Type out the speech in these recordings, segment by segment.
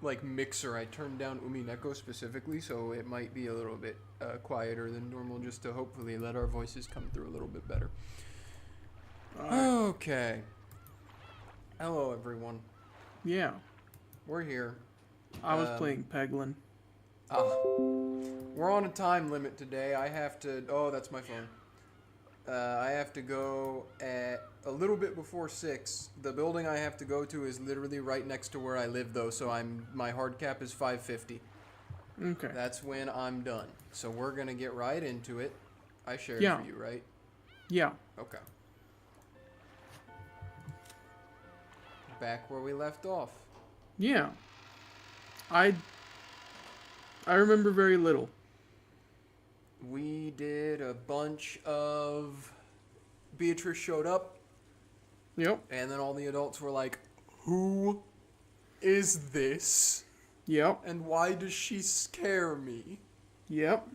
like mixer, I turned down Umineko specifically, so it might be a little bit quieter than normal, just to hopefully let our voices come through a little bit better. Okay. Hello, everyone. Yeah. We're here. I was playing Peglin. We're on a time limit today. I have to... Oh, that's my phone. I have to go at a little bit before 6. The building I have to go to is literally right next to where I live, though, so my hard cap is 550. Okay. That's when I'm done. So we're going to get right into it. I shared Yeah. for you, right? Yeah. Okay. Back where we left off. Yeah. I remember very little. We did a bunch of... Beatrice showed up. Yep. And then all the adults were like, who is this? Yep. And why does she scare me? Yep.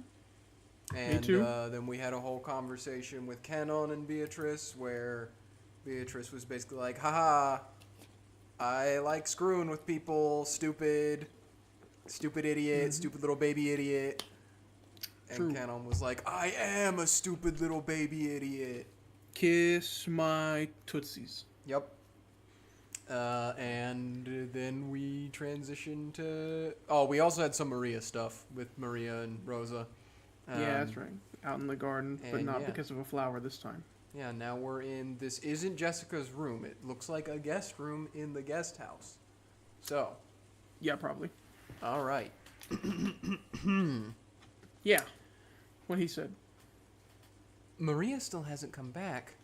And Me too. Then we had a whole conversation with Canon and Beatrice where Beatrice was basically like, haha, I like screwing with people, stupid idiot, stupid little baby idiot. True. And Canon was like, I am a stupid little baby idiot. Kiss my tootsies. Yep. And then we transitioned to... Oh, we also had some Maria stuff with Maria and Rosa. Yeah, that's right. Out in the garden, but not yeah. because of a flower this time. Yeah, now we're in... This isn't Jessica's room. It looks like a guest room in the guest house. So. Yeah, probably. All right. Yeah. What he said. Maria still hasn't come back.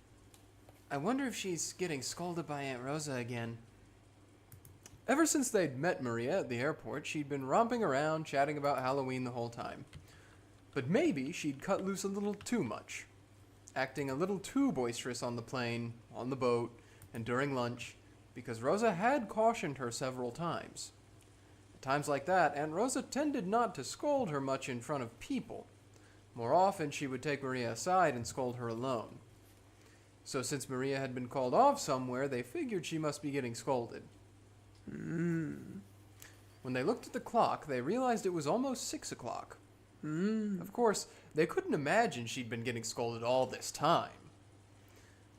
I wonder if she's getting scolded by Aunt Rosa again. Ever since they'd met Maria at the airport, she'd been romping around, chatting about Halloween the whole time. But maybe she'd cut loose a little too much, acting a little too boisterous on the plane, on the boat, and during lunch, because Rosa had cautioned her several times. At times like that, Aunt Rosa tended not to scold her much in front of people. More often, she would take Maria aside and scold her alone. So since Maria had been called off somewhere, they figured she must be getting scolded. When they looked at the clock, they realized it was almost 6 o'clock. Of course, they couldn't imagine she'd been getting scolded all this time.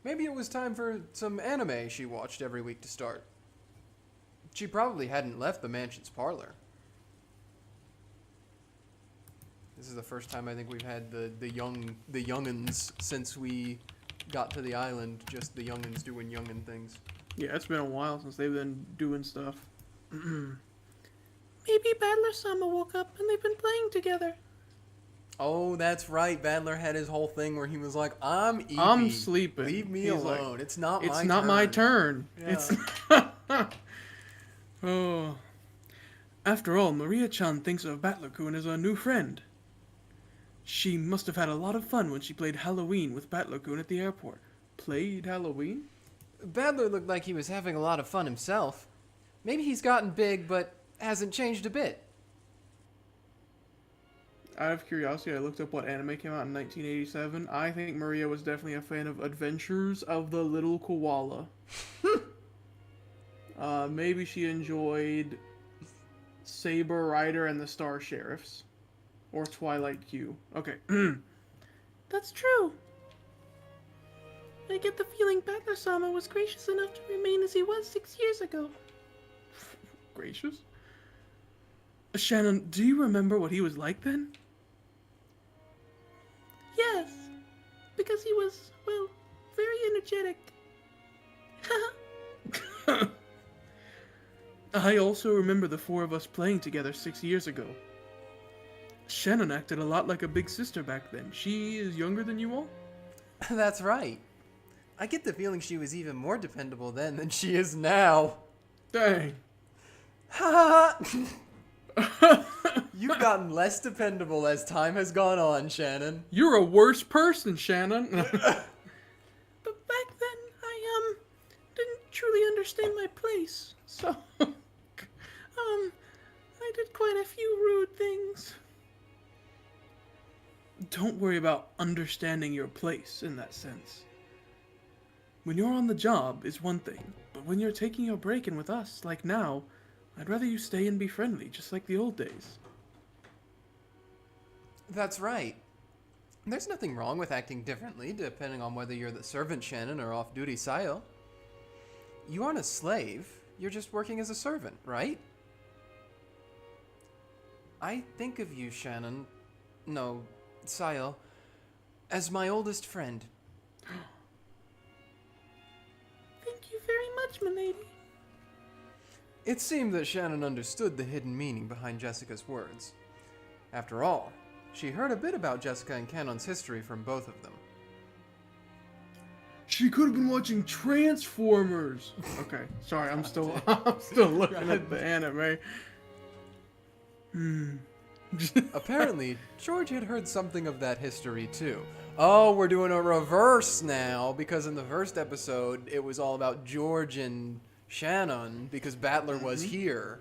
Maybe it was time for some anime she watched every week to start. She probably hadn't left the mansion's parlor. This is the first time I think we've had the young'uns since we got to the island. Just the young'uns doing young'un things. Yeah, it's been a while since they've been doing stuff. Maybe Battler-sama woke up and they've been playing together. Oh, that's right. Badler had his whole thing where he was like, I'm eepy. I'm sleeping. Leave me He's alone. like, It's not my turn. It's not my turn. Yeah. It's Oh. After all, Maria-chan thinks of Battler-kun as a new friend. She must have had a lot of fun when she played Halloween with Battler-kun at the airport. Played Halloween? Badler looked like he was having a lot of fun himself. Maybe he's gotten big, but hasn't changed a bit. Out of curiosity, I looked up what anime came out in 1987. I think Maria was definitely a fan of Adventures of the Little Koala. Maybe she enjoyed Saber Rider and the Star Sheriffs. Or Twilight Q. Okay. That's true. I get the feeling Battler-sama was gracious enough to remain as he was 6 years ago. Gracious? Shannon, do you remember what he was like then? Yes, because he was, well, very energetic. I also remember the four of us playing together 6 years ago. Shannon acted a lot like a big sister back then. She is younger than you all? That's right. I get the feeling she was even more dependable then than she is now. Dang. Ha You've gotten less dependable as time has gone on, Shannon. You're a worse person, Shannon. But back then, I, didn't truly understand my place. So, I did quite a few rude things. Don't worry about understanding your place in that sense. When you're on the job is one thing, but when you're taking a break and with us, like now, I'd rather you stay and be friendly, just like the old days. That's right. There's nothing wrong with acting differently, depending on whether you're the servant Shannon or off-duty Sayo. You aren't a slave, you're just working as a servant, right? I think of you, Shannon, no, Sayo, as my oldest friend. Thank you very much, milady. It seemed that Shannon understood the hidden meaning behind Jessica's words. After all, she heard a bit about Jessica and Canon's history from both of them. She could have been watching Transformers. Okay, sorry, I'm still looking at the anime. Apparently, George had heard something of that history too. Oh, we're doing a reverse now, because in the first episode, it was all about George and Shannon, because Battler was here.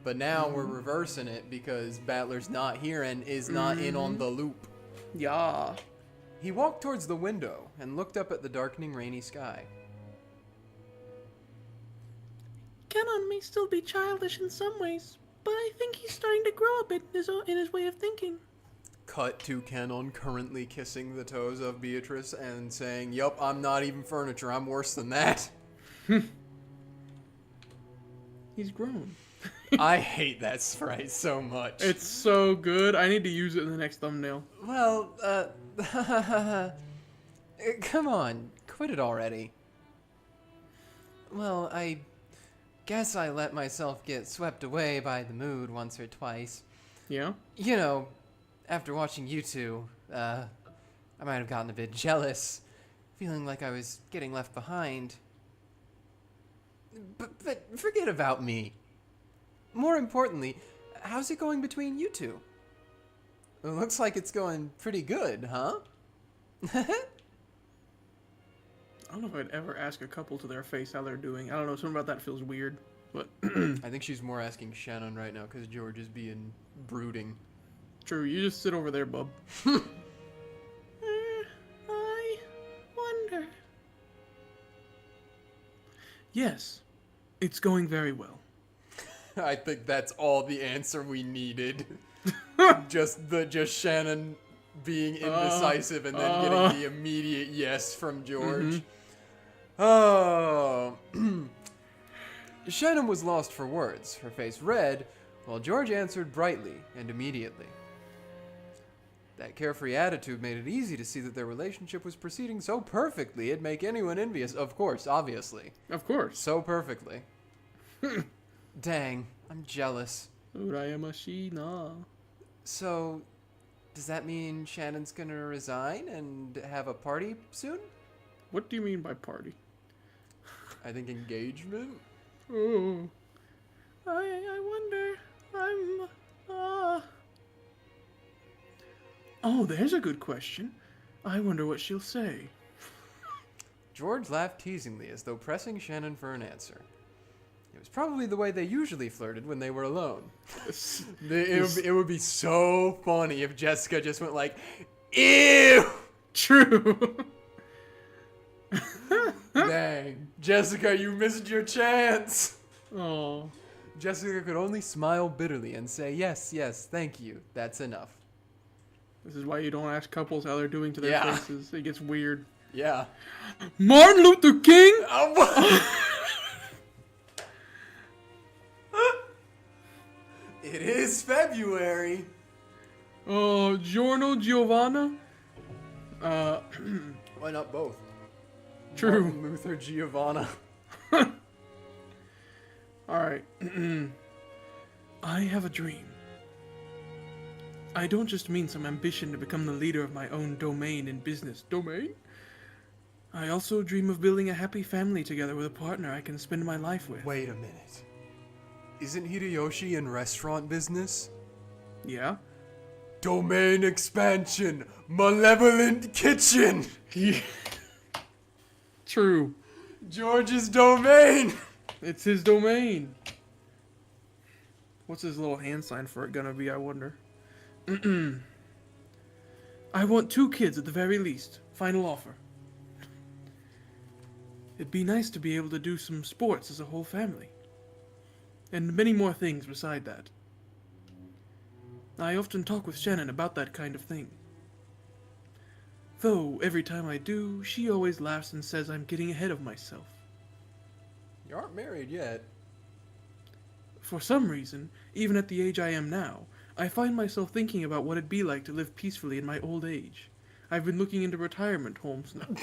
But now we're reversing it, because Battler's not here and is not in on the loop. Yeah. He walked towards the window and looked up at the darkening rainy sky. Canon may still be childish in some ways, but I think he's starting to grow a bit in his way of thinking. Cut to Canon currently kissing the toes of Beatrice and saying, "Yup, I'm not even furniture, I'm worse than that." He's grown. I hate that sprite so much. It's so good. I need to use it in the next thumbnail. Well, come on, quit it already. Well, I guess I let myself get swept away by the mood once or twice. Yeah? You know, after watching you two, I might have gotten a bit jealous, feeling like I was getting left behind. But forget about me. More importantly, how's it going between you two? It looks like it's going pretty good, huh? I don't know if I'd ever ask a couple to their face how they're doing. I don't know, something about that feels weird. But I think she's more asking Shannon right now because George is being brooding. True, you just sit over there, bub. I wonder. Yes, it's going very well. I think that's all the answer we needed. just Shannon being indecisive and then getting the immediate yes from George. Oh. Shannon was lost for words, her face red, while George answered brightly and immediately. That carefree attitude made it easy to see that their relationship was proceeding so perfectly it'd make anyone envious. Of course, obviously. Of course. So perfectly. Dang, I'm jealous. Urayamashina. So, does that mean Shannon's gonna resign and have a party soon? What do you mean by party? I think engagement? Oh. I wonder. Oh, there's a good question. I wonder what she'll say. George laughed teasingly as though pressing Shannon for an answer. It was probably the way they usually flirted when they were alone. It would be so funny if Jessica just went like, "Ew!" True. Dang. Jessica, you missed your chance. Oh. Jessica could only smile bitterly and say, "Yes, yes, thank you. That's enough." This is why you don't ask couples how they're doing to their faces. It gets weird. Yeah. Martin Luther King? It is February. Giorno Giovanna? Why not both? True. Martin Luther Giovanna. Alright. I have a dream. I don't just mean some ambition to become the leader of my own domain in business. Domain? I also dream of building a happy family together with a partner I can spend my life with. Wait a minute. Isn't Hideyoshi in restaurant business? Yeah? Domain expansion. Malevolent kitchen. True. George's domain. It's his domain. What's his little hand sign for it gonna be, I wonder? I want 2 kids at the very least. Final offer. It'd be nice to be able to do some sports as a whole family. and many more things beside that. I often talk with Shannon about that kind of thing. Though, every time I do, she always laughs and says I'm getting ahead of myself. You aren't married yet. For some reason, even at the age I am now, I find myself thinking about what it'd be like to live peacefully in my old age. I've been looking into retirement homes now,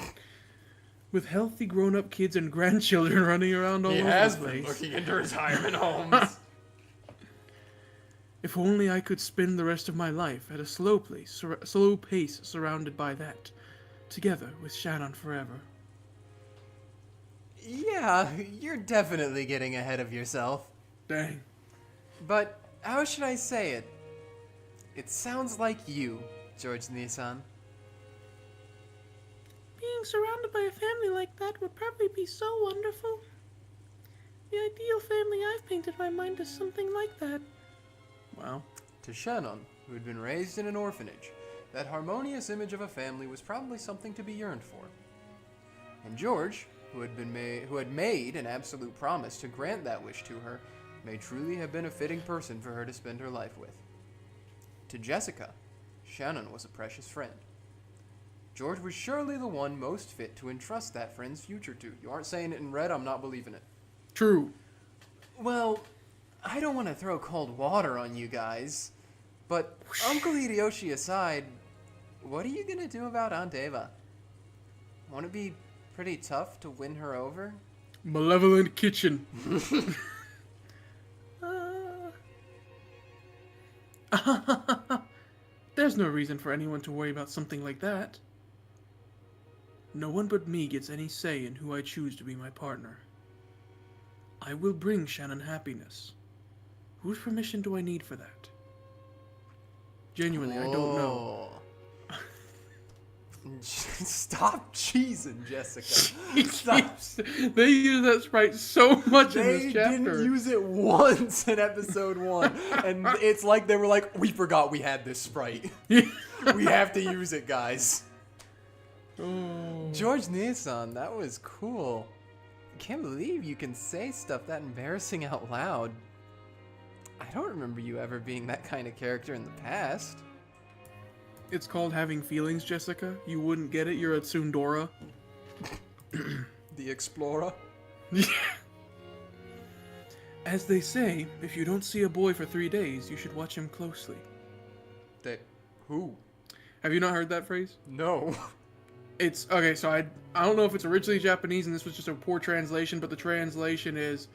with healthy grown-up kids and grandchildren running around all over the place. He has been looking into retirement homes. If only I could spend the rest of my life at a slow pace surrounded by that, together with Shannon forever. Yeah, you're definitely getting ahead of yourself. Dang. But how should I say it? It sounds like you, George Nissan. Being surrounded by a family like that would probably be so wonderful. The ideal family I've painted in my mind is something like that. Wow. To Shannon, who had been raised in an orphanage, that harmonious image of a family was probably something to be yearned for. And George, who had made an absolute promise to grant that wish to her, may truly have been a fitting person for her to spend her life with. To Jessica, Shannon was a precious friend. George was surely the one most fit to entrust that friend's future to. You aren't saying it in red, I'm not believing it. True. Well, I don't want to throw cold water on you guys, but Uncle Hideyoshi aside, what are you going to do about Aunt Eva? Won't it be pretty tough to win her over? Malevolent kitchen. There's no reason for anyone to worry about something like that. No one but me gets any say in who I choose to be my partner. I will bring Shannon happiness. Whose permission do I need for that? Genuinely, I don't know. Stop cheesing, Jessica. Stop. They use that sprite so much in They this chapter. didn't use it once in episode 1, and it's like they were like, we forgot we had this sprite. We have to use it, guys. Oh. George Nissan, that was cool. I can't believe you can say stuff that embarrassing out loud. I don't remember you ever being that kind of character in the past. It's called having feelings, Jessica. You wouldn't get it. You're a tsundora. The Explorer? As they say, if you don't see a boy for 3 days, you should watch him closely. Who? Have you not heard that phrase? No. It's okay. So I don't know if it's originally Japanese and this was just a poor translation, but the translation is,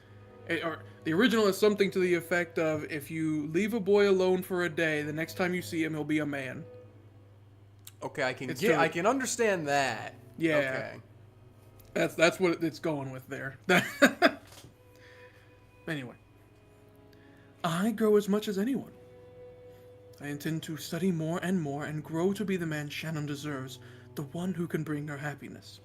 or the original is something to the effect of, if you leave a boy alone for a day, the next time you see him, he'll be a man. Okay, I can understand that. Yeah. Okay. That's what it's going with there. Anyway, I grow as much as anyone. I intend to study more and grow to be the man Shannon deserves, the one who can bring her happiness.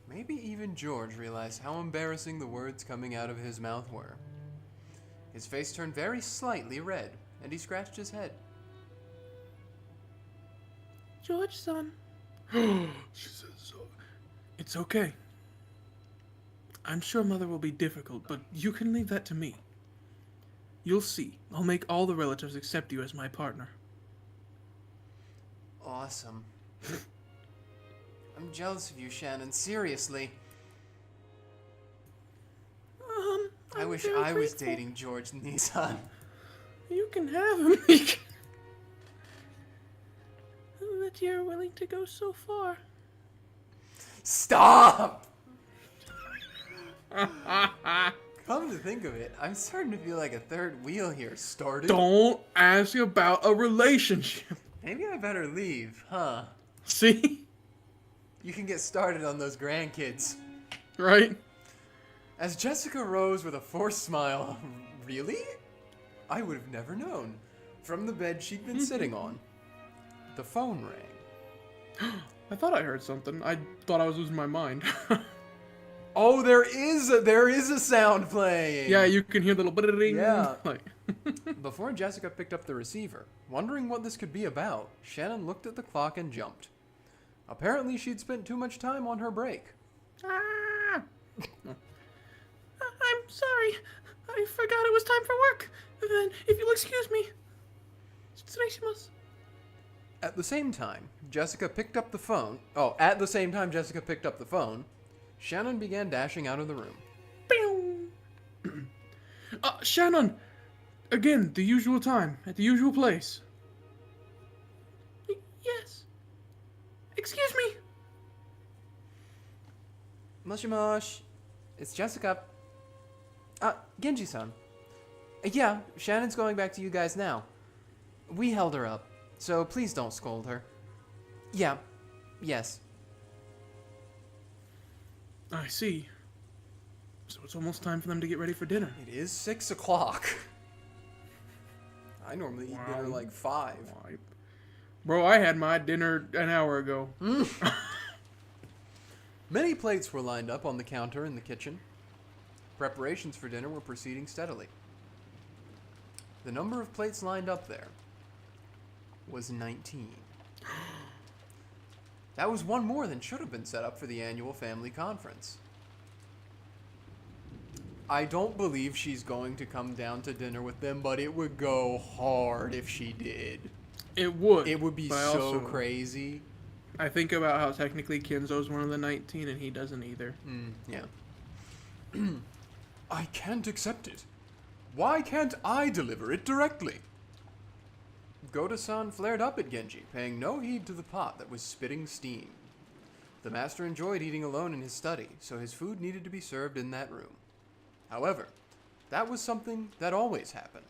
Maybe even George realized how embarrassing the words coming out of his mouth were. His face turned very slightly red, and he scratched his head. George-san. She says, it's okay. I'm sure Mother will be difficult, but you can leave that to me. You'll see. I'll make all the relatives accept you as my partner. Awesome. I'm jealous of you, Shannon. Seriously. I wish I was dating George Nissan. You can have him. That you're willing to go so far. Stop! Come to think of it, I'm starting to feel like a third wheel here started. Don't ask about a relationship. Maybe I better leave, huh? See? You can get started on those grandkids. Right? As Jessica rose with a forced smile, really? I would have never known. From the bed she'd been sitting on, the phone rang. I thought I heard something. I thought I was losing my mind. Oh, there is a sound playing. Yeah, you can hear the little bit-a-ding. Yeah. Like. Before Jessica picked up the receiver, wondering what this could be about, Shannon looked at the clock and jumped. Apparently, she'd spent too much time on her break. Ah! I'm sorry. I forgot it was time for work. Then, if you'll excuse me. Tsuneshimasu. At the same time, Jessica picked up the phone. Oh, at the same time Jessica picked up the phone, Shannon began dashing out of the room. Shannon! Again, the usual time, at the usual place. Yes. Excuse me. Moshi mosh. It's Jessica. Genji-san. Yeah, Shannon's going back to you guys now. We held her up, so please don't scold her. Yeah. Yes. I see. So it's almost time for them to get ready for dinner. It is 6 o'clock. I normally eat dinner like 5. Bro, I had my dinner an hour ago. Many plates were lined up on the counter in the kitchen. Preparations for dinner were proceeding steadily. The number of plates lined up there was 19. That was one more than should have been set up for the annual family conference. I don't believe she's going to come down to dinner with them, but it would go hard if she did. It would. It would be so crazy. I think about how technically Kenzo's one of the 19 and he doesn't either. Yeah. I can't accept it. Why can't I deliver it directly? Goda-san flared up at Genji, paying no heed to the pot that was spitting steam. The master enjoyed eating alone in his study, so his food needed to be served in that room. However, that was something that always happened.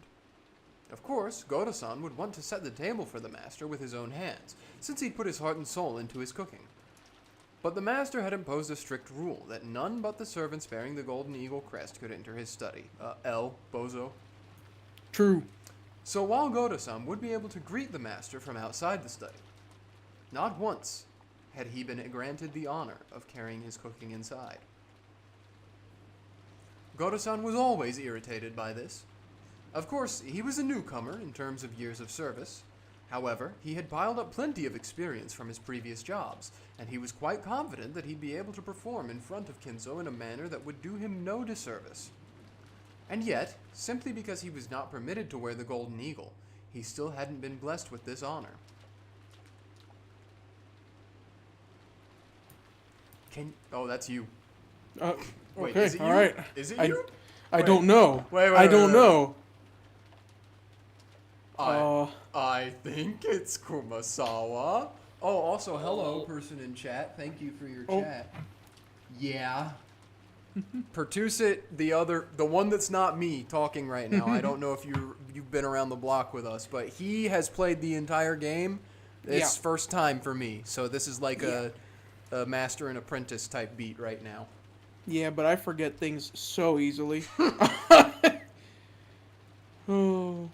Of course, Goda-san would want to set the table for the master with his own hands, since he'd put his heart and soul into his cooking. But the master had imposed a strict rule that none but the servants bearing the golden eagle crest could enter his study. Bozo. True. So while Goda-san would be able to greet the master from outside the study, not once had he been granted the honor of carrying his cooking inside. Goda-san was always irritated by this. Of course, he was a newcomer in terms of years of service. However, he had piled up plenty of experience from his previous jobs, and he was quite confident that he'd be able to perform in front of Kenzo in a manner that would do him no disservice. And yet, simply because he was not permitted to wear the golden eagle, he still hadn't been blessed with this honor. Oh, that's you. Wait, okay, is it you? all right. Is it you? I don't know. I don't know. I think it's Kumasawa. Oh, also, hello, person in chat. Thank you for your chat. Yeah. Pertusit, the one that's not me talking right now. I don't know if you've been around the block with us, but he has played the entire game. It's first time for me, so this is like a master and apprentice type beat right now. Yeah, but I forget things so easily. Oh.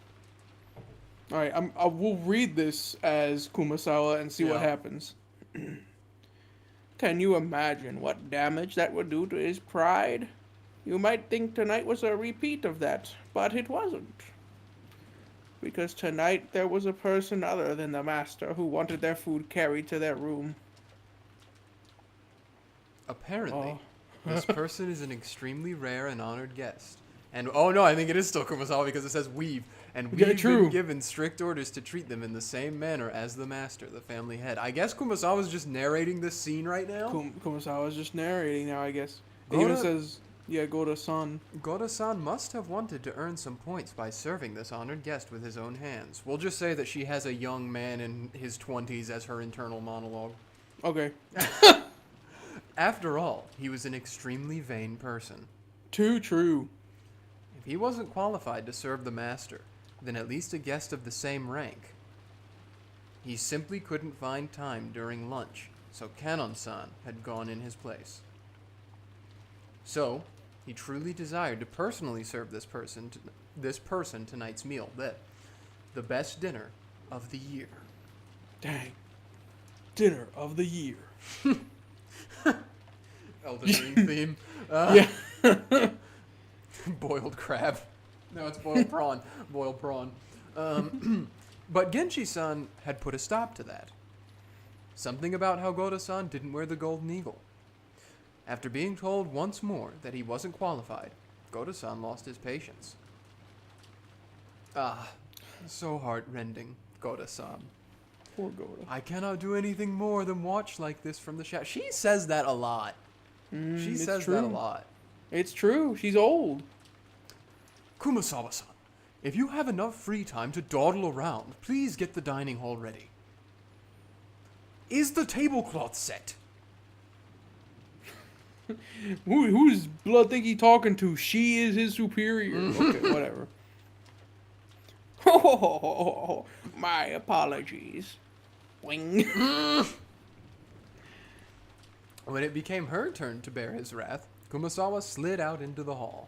All right, I will read this as Kumasawa and see what happens. Can you imagine what damage that would do to his pride? You might think tonight was a repeat of that, but it wasn't. Because tonight there was a person other than the master who wanted their food carried to their room. Apparently, this person is an extremely rare and honored guest. And, oh no, I think it is still Kumasawa because it says we've. And we've been given strict orders to treat them in the same manner as the master, the family head. I guess Kumasawa's just narrating this scene right now? Kumasawa's just narrating now, I guess. It even says, Goda-san. Goda-san must have wanted to earn some points by serving this honored guest with his own hands. We'll just say that she has a young man in his 20s as her internal monologue. Okay. After all, he was an extremely vain person. Too true. If he wasn't qualified to serve the master, then at least a guest of the same rank. He simply couldn't find time during lunch, so Kanon-san had gone in his place. So, he truly desired to personally serve this person tonight's meal, the best dinner of the year. Dang. Dinner of the year. Elden Ring theme. Yeah. Boiled crab. No, it's boiled prawn. Boiled prawn. But Genji-san had put a stop to that. Something about how Goda-san didn't wear the golden eagle. After being told once more that he wasn't qualified, Goto-san lost his patience. Ah, so heartrending, Goto-san. Poor Goto. I cannot do anything more than watch like this from the shadow. She says that a lot. She It's says true. that a lot. It's true. She's old. Kumasawa-san, if you have enough free time to dawdle around, please get the dining hall ready. Is the tablecloth set? Who's blood think he talking to? She is his superior. Okay, whatever. Oh, my apologies. Wing. When it became her turn to bear his wrath, Kumasawa slid out into the hall.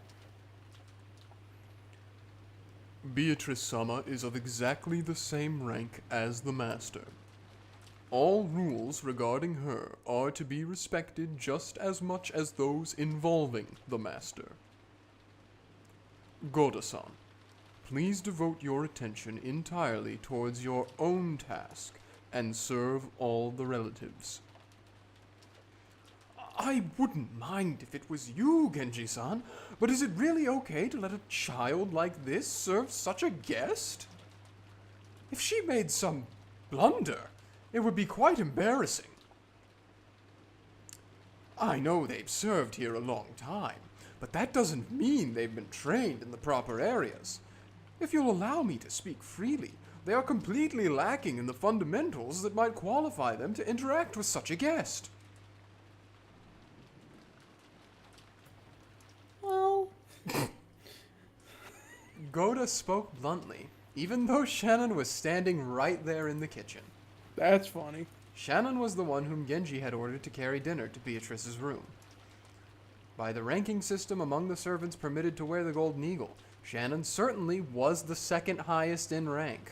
Beatrice-sama is of exactly the same rank as the master. All rules regarding her are to be respected just as much as those involving the master. Goto-san, please devote your attention entirely towards your own task and serve all the relatives. I wouldn't mind if it was you, Genji-san, but is it really okay to let a child like this serve such a guest? If she made some blunder, it would be quite embarrassing. I know they've served here a long time, but that doesn't mean they've been trained in the proper areas. If you'll allow me to speak freely, they are completely lacking in the fundamentals that might qualify them to interact with such a guest. Well, Goto spoke bluntly, even though Shannon was standing right there in the kitchen. that's funny. Shannon was the one whom Genji had ordered to carry dinner to Beatrice's room. By the ranking system among the servants permitted to wear the Golden Eagle, Shannon certainly was the second highest in rank.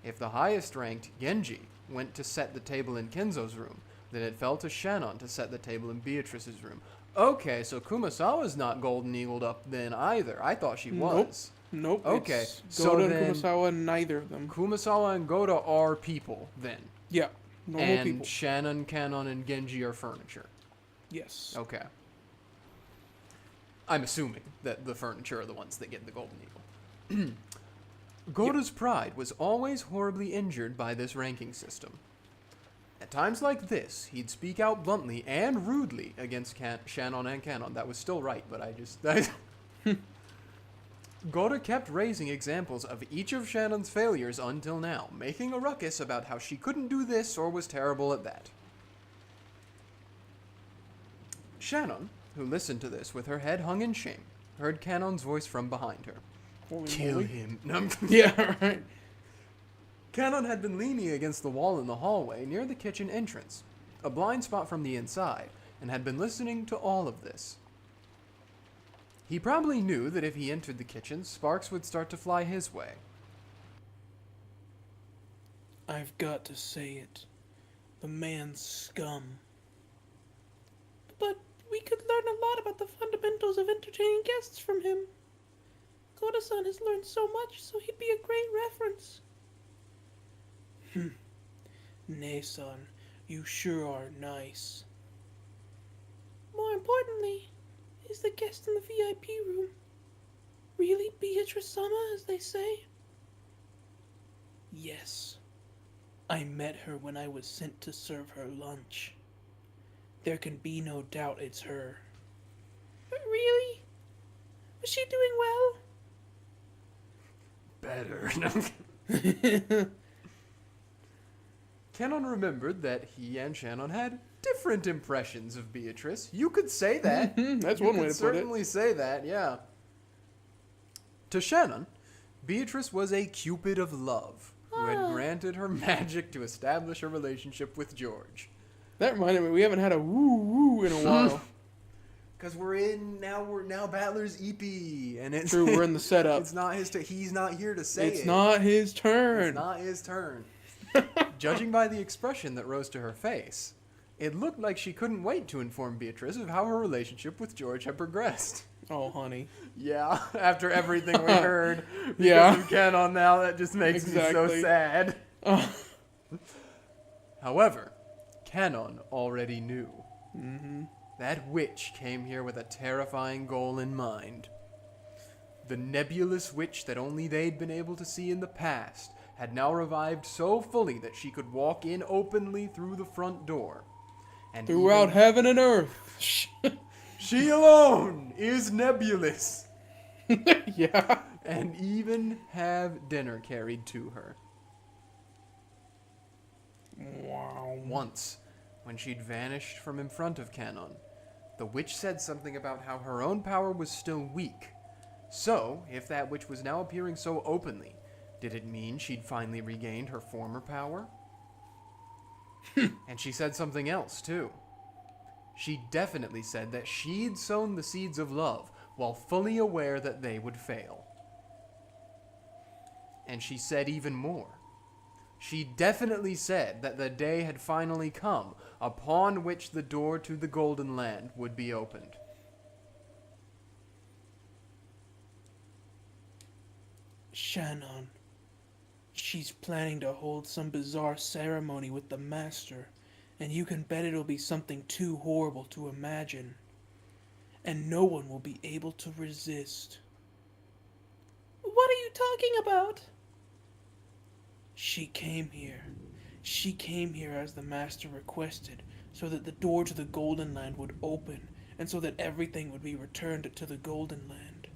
If the highest ranked, Genji, went to set the table in Kenzo's room, then it fell to Shannon to set the table in Beatrice's room. Okay, so Kumasawa's not Golden Eagled up then either. I thought she was. Nope. Okay, It's so Goto then- and Kumasawa, neither of them. Kumasawa and Goto are people then. Yeah, normal And people. Shannon, Kanon, and Genji are furniture. Yes. Okay. I'm assuming that the furniture are the ones that get the Golden Eagle. Goto's pride was always horribly injured by this ranking system. At times like this, he'd speak out bluntly and rudely against Shannon and Kanon. That was still right, but Goto kept raising examples of each of Shannon's failures until now, making a ruckus about how she couldn't do this or was terrible at that. Shannon, who listened to this with her head hung in shame, heard Kanon's voice from behind her. Holy Kill moly. him. No. Yeah, right. Kanon had been leaning against the wall in the hallway near the kitchen entrance, a blind spot from the inside, and had been listening to all of this. He probably knew that if he entered the kitchen, sparks would start to fly his way. I've got to say it. The man's scum. But we could learn a lot about the fundamentals of entertaining guests from him. Goto-san has learned so much, so he'd be a great reference. Nay, son, you sure are nice. More importantly, is the guest in the VIP room really Beatrice-sama, as they say? Yes. I met her when I was sent to serve her lunch. There can be no doubt it's her. Really? Was she doing well? Better. Kanon remembered that he and Shannon had different impressions of Beatrice. You could say that. That's You one way could to put it. certainly say that, yeah. To Shannon, Beatrice was a cupid of love who had granted her magic to establish a relationship with George. That reminded me, we haven't had a woo-woo in a while. Because we're now Battler's EP, and it's True, we're in the setup. It's not his. He's not here to say It's it. not his turn. It's not his turn. Judging by the expression that rose to her face, it looked like she couldn't wait to inform Beatrice of how her relationship with George had progressed. Oh, honey. Yeah, after everything we heard, because Yeah. of Kanon now, that just makes me so Exactly. sad. Oh. However, Kanon already knew. that witch came here with a terrifying goal in mind. The nebulous witch that only they'd been able to see in the past had now revived so fully that she could walk in openly through the front door. And Throughout heaven and earth. she alone is nebulous. Yeah. And even have dinner carried to her. Wow. Once, when she'd vanished from in front of Canon, the witch said something about how her own power was still weak. So, if that witch was now appearing so openly, did it mean she'd finally regained her former power? And she said something else, too. She definitely said that she'd sown the seeds of love while fully aware that they would fail. And she said even more. She definitely said that the day had finally come upon which the door to the Golden Land would be opened. Shannon. She's planning to hold some bizarre ceremony with the Master, and you can bet it'll be something too horrible to imagine. And no one will be able to resist. What are you talking about? She came here. She came here as the Master requested, so that the door to the Golden Land would open, and so that everything would be returned to the Golden Land.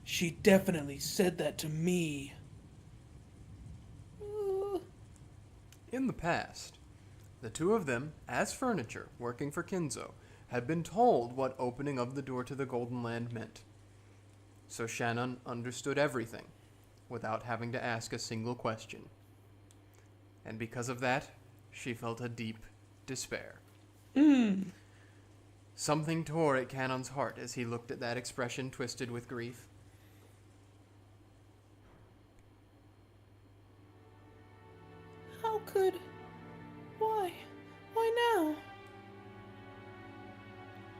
She definitely said that to me. In the past, the two of them, as furniture, working for Kinzo, had been told what opening of the door to the Golden Land meant. So Shannon understood everything, without having to ask a single question. And because of that, she felt a deep despair. Something tore at Canon's heart as he looked at that expression twisted with grief. How could... Why? Why now?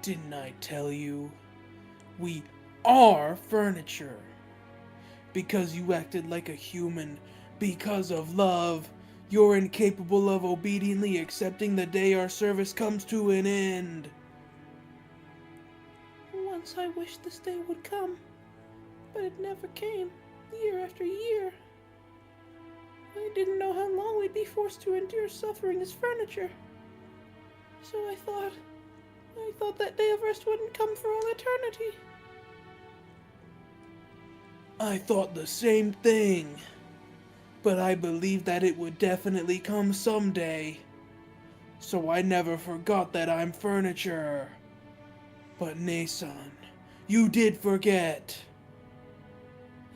Didn't I tell you? We are furniture. Because you acted like a human, because of love, you're incapable of obediently accepting the day our service comes to an end. Once I wished this day would come, but it never came, year after year. I didn't know how long we'd be forced to endure suffering as furniture. So I thought that day of rest wouldn't come for all eternity. I thought the same thing, but I believed that it would definitely come someday. So I never forgot that I'm furniture. But Nason, you did forget.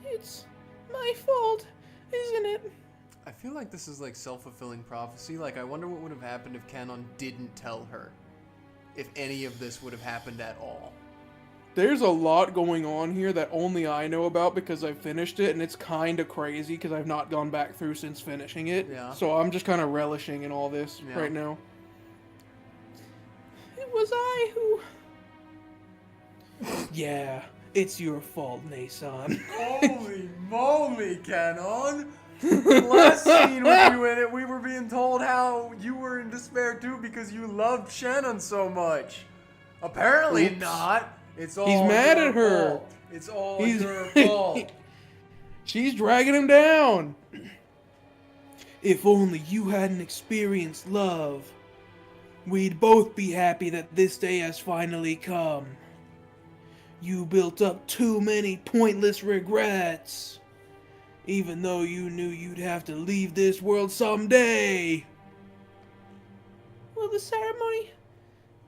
It's my fault, isn't it? I feel like this is like self-fulfilling prophecy. Like, I wonder what would have happened if Canon didn't tell her. If any of this would have happened at all. There's a lot going on here that only I know about because I finished it, and it's kind of crazy because I've not gone back through since finishing it. Yeah. So I'm just kind of relishing in all this right now. It was I who... Yeah, it's your fault, Nason. Holy moly, Canon! Last scene with you in it, we were being told how you were in despair too because you loved Shannon so much. Apparently Oops. Not. It's all He's mad your at her. fault. It's all your fault. She's dragging him down. If only you hadn't experienced love, we'd both be happy that this day has finally come. You built up too many pointless regrets, even though you knew you'd have to leave this world someday. Will the ceremony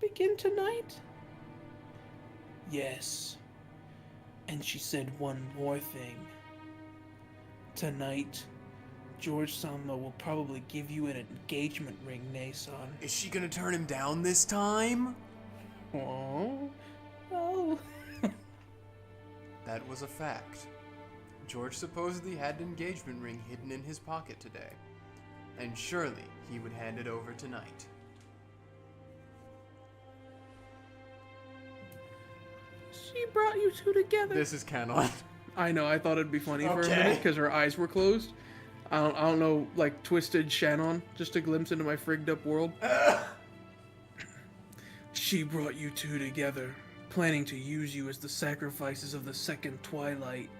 begin tonight? Yes. And she said one more thing. Tonight, George Sama will probably give you an engagement ring, Nason. Is she gonna turn him down this time? Oh. Oh. That was a fact. George supposedly had an engagement ring hidden in his pocket today, and surely he would hand it over tonight. She brought you two together. This is canon. I know, I thought it'd be funny for a Okay. minute because her eyes were closed. I don't know, like twisted Shannon, just a glimpse into my frigged up world. She brought you two together, planning to use you as the sacrifices of the second twilight.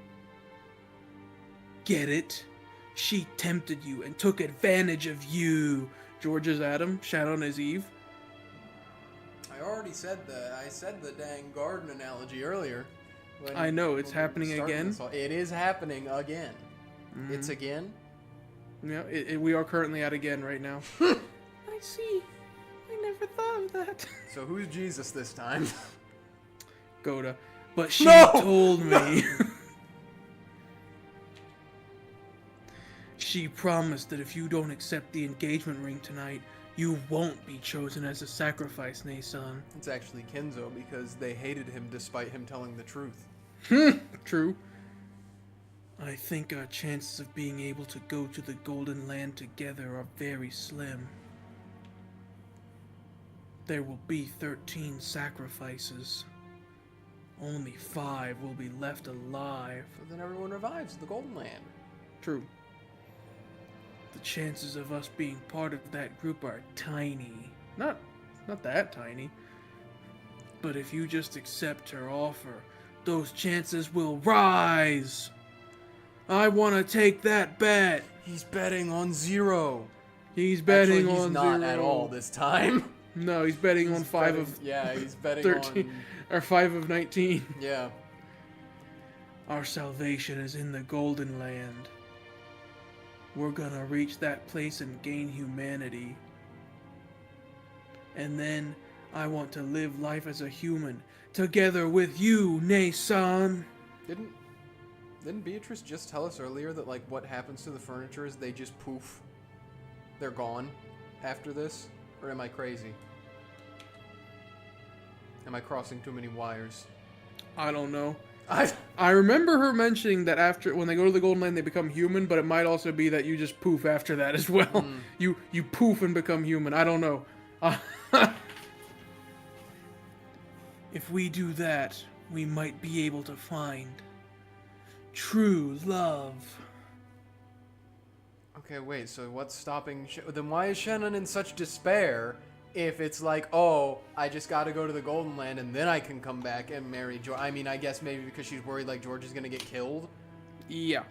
Get it? She tempted you and took advantage of you. George is Adam, Shannon is Eve. I already said I said the dang garden analogy earlier. I know, it's happening again. It is happening again. Mm-hmm. It's again? Yeah, we are currently at again right now. I see. I never thought of that. So who's Jesus this time? Goda. But she No! told me. She promised that if you don't accept the engagement ring tonight, you won't be chosen as a sacrifice, Nason. It's actually Kenzo because they hated him despite him telling the truth. True. I think our chances of being able to go to the Golden Land together are very slim. There will be 13 sacrifices. Only 5 will be left alive. So then everyone revives in the Golden Land. True. The chances of us being part of that group are tiny. Not that tiny. But if you just accept her offer, those chances will rise. I want to take that bet. He's betting on 0. He's betting Actually, on he's not 0. at all this time. No, he's betting on 5 of Yeah, he's betting 13 or 5 of 19. Yeah. Our salvation is in the Golden Land. We're gonna reach that place and gain humanity. And then I want to live life as a human together with you, Nason. Didn't Beatrice just tell us earlier that like what happens to the furniture is they just poof? They're gone after this? Or am I crazy? Am I crossing too many wires? I don't know. I remember her mentioning that after when they go to the Golden Land they become human, but it might also be that you just poof after that as well. You poof and become human. I don't know. If we do that, we might be able to find true love. Okay, wait, so what's stopping... Then why is Shannon in such despair if it's like, oh, I just gotta go to the Golden Land and then I can come back and marry George? I mean, I guess maybe because she's worried like George is gonna get killed? Yeah.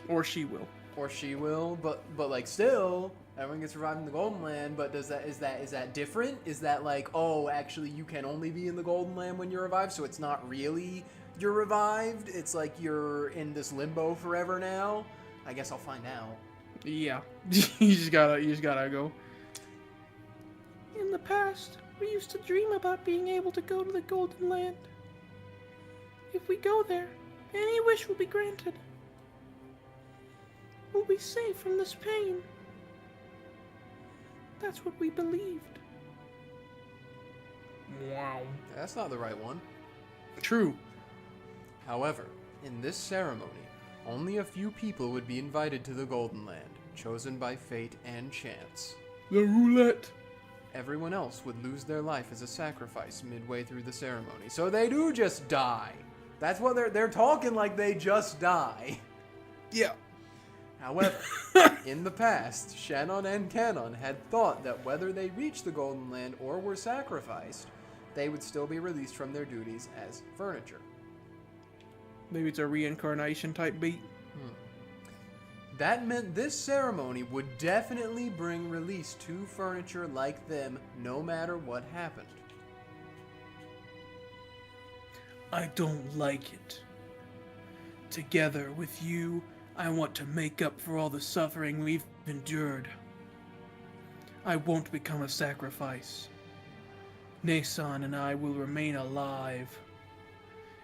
Or she will. Or she will, but like still, everyone gets revived in the Golden Land, but is that different? Is that like, oh, actually you can only be in the Golden Land when you're revived, so it's not really you're revived? It's like you're in this limbo forever now? I guess I'll find out. Yeah. you just gotta go. In the past, we used to dream about being able to go to the Golden Land. If we go there, any wish will be granted. We'll be safe from this pain. That's what we believed. Wow. That's not the right one. True. However, in this ceremony, only a few people would be invited to the Golden Land, chosen by fate and chance. The roulette. Everyone else would lose their life as a sacrifice midway through the ceremony. So they do just die. That's what they're talking like they just die. Yeah. However, in the past, Shannon and Canon had thought that whether they reached the Golden Land or were sacrificed, they would still be released from their duties as furniture. Maybe it's a reincarnation type beat. That meant this ceremony would definitely bring release to furniture like them, no matter what happened. I don't like it. Together with you, I want to make up for all the suffering we've endured. I won't become a sacrifice. Nason and I will remain alive,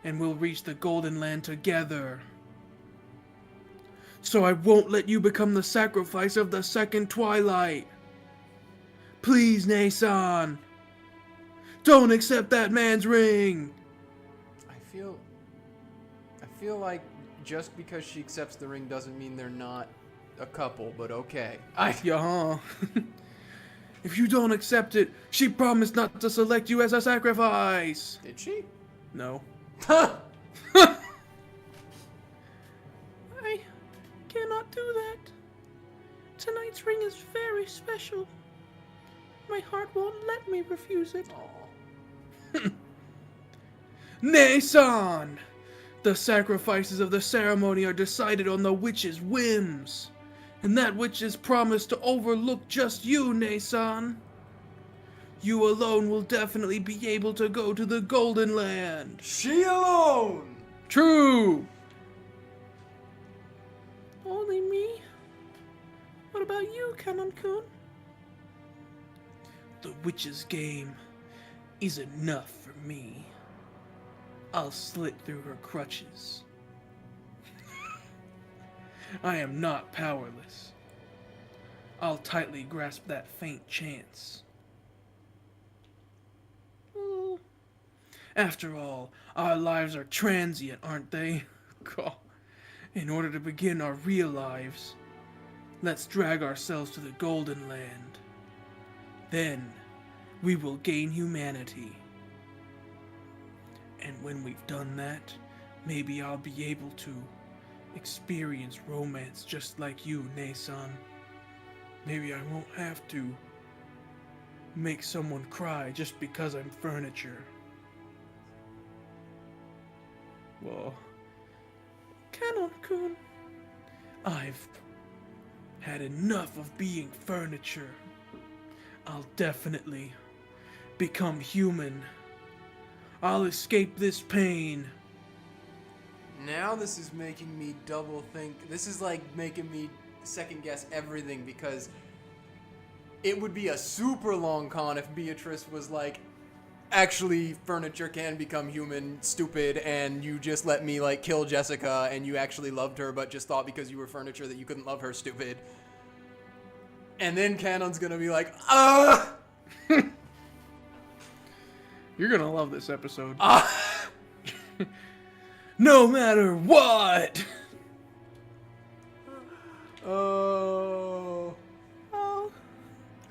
and we'll reach the Golden Land together. So I won't let you become the sacrifice of the second twilight. Please, Nason, don't accept that man's ring. I feel like just because she accepts the ring doesn't mean they're not a couple, but okay. Yeah. If you don't accept it, she promised not to select you as a sacrifice. Did she? No. Huh! I cannot do that. Tonight's ring is very special. My heart won't let me refuse it. Aw. Nay-san! The sacrifices of the ceremony are decided on the witch's whims. And that witch has promised to overlook just you, Nay-san. You alone will definitely be able to go to the Golden Land. She alone! True! Only me? What about you, Kanon-kun? The witch's game is enough for me. I'll slit through her crutches. I am not powerless. I'll tightly grasp that faint chance. Well, after all, our lives are transient, aren't they? God. In order to begin our real lives, let's drag ourselves to the Golden Land. Then, we will gain humanity. And when we've done that, maybe I'll be able to experience romance just like you, Nay-san. Maybe I won't have to make someone cry just because I'm furniture. Well, Kanon-kun, I've had enough of being furniture. I'll definitely become human. I'll escape this pain. Now this is making me double think. This is like making me second guess everything, because it would be a super long con if Beatrice was like, actually, furniture can become human, stupid, and you just let me like kill Jessica and you actually loved her but just thought because you were furniture that you couldn't love her, stupid. And then Kanon's gonna be like, ah! You're gonna love this episode. No matter what! Oh. Oh.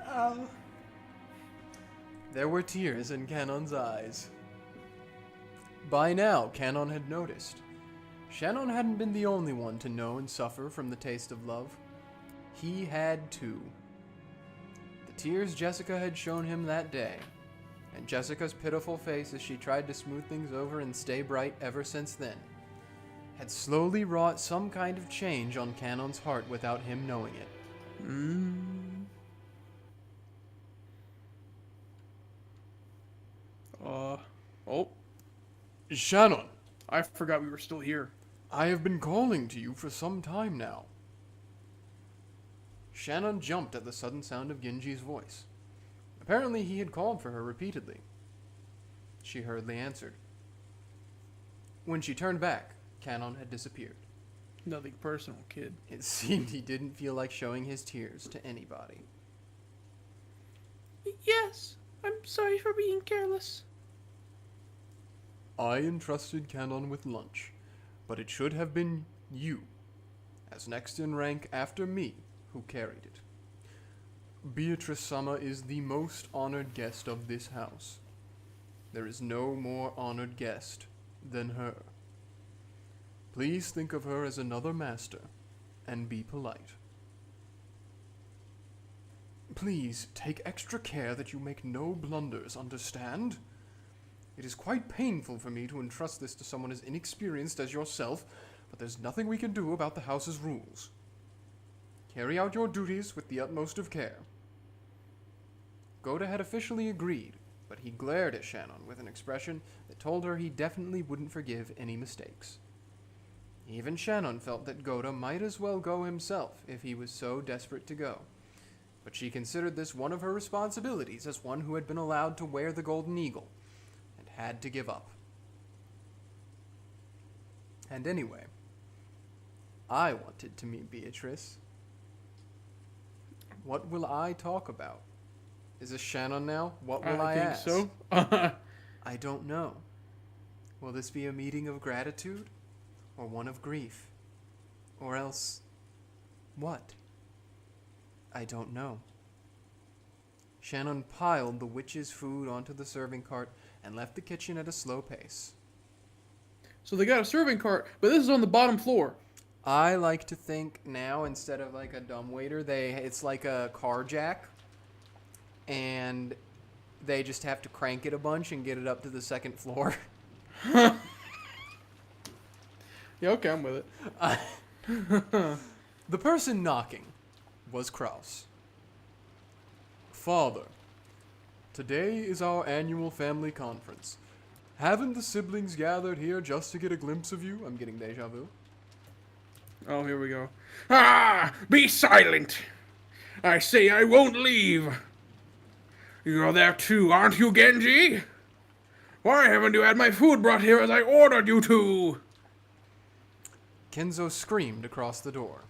Oh. There were tears in Kanon's eyes. By now, Kanon had noticed. Shannon hadn't been the only one to know and suffer from the taste of love. He had too. The tears Jessica had shown him that day, and Jessica's pitiful face as she tried to smooth things over and stay bright ever since then, had slowly wrought some kind of change on Kanon's heart without him knowing it. Oh. Shannon, I forgot we were still here. I have been calling to you for some time now. Shannon jumped at the sudden sound of Genji's voice. Apparently he had called for her repeatedly. She hurriedly answered. When she turned back, Kanon had disappeared. Nothing personal, kid. It seemed he didn't feel like showing his tears to anybody. Yes, I'm sorry for being careless. I entrusted Kanon with lunch, but it should have been you, as next in rank after me, who carried it. Beatrice-sama is the most honored guest of this house. There is no more honored guest than her. Please think of her as another master, and be polite. Please take extra care that you make no blunders, understand? It is quite painful for me to entrust this to someone as inexperienced as yourself, but there's nothing we can do about the house's rules. Carry out your duties with the utmost of care. Goda had officially agreed, but he glared at Shannon with an expression that told her he definitely wouldn't forgive any mistakes. Even Shannon felt that Goda might as well go himself if he was so desperate to go, but she considered this one of her responsibilities as one who had been allowed to wear the golden eagle, and had to give up. And anyway, I wanted to meet Beatrice. What will I talk about? Is this Shannon now? What will I ask? I think so. I don't know. Will this be a meeting of gratitude? Or one of grief? Or else, what? I don't know. Shannon piled the witch's food onto the serving cart and left the kitchen at a slow pace. So they got a serving cart, but this is on the bottom floor. I like to think now, instead of like a dumbwaiter, it's like a car jack. And they just have to crank it a bunch and get it up to the second floor. Yeah, okay, I'm with it. The person knocking was Krauss. Father, today is our annual family conference. Haven't the siblings gathered here just to get a glimpse of you? I'm getting deja vu. Oh, here we go. Ah! Be silent! I say I won't leave. You're there too, aren't you, Genji? Why haven't you had my food brought here as I ordered you to? Kenzo screamed across the door.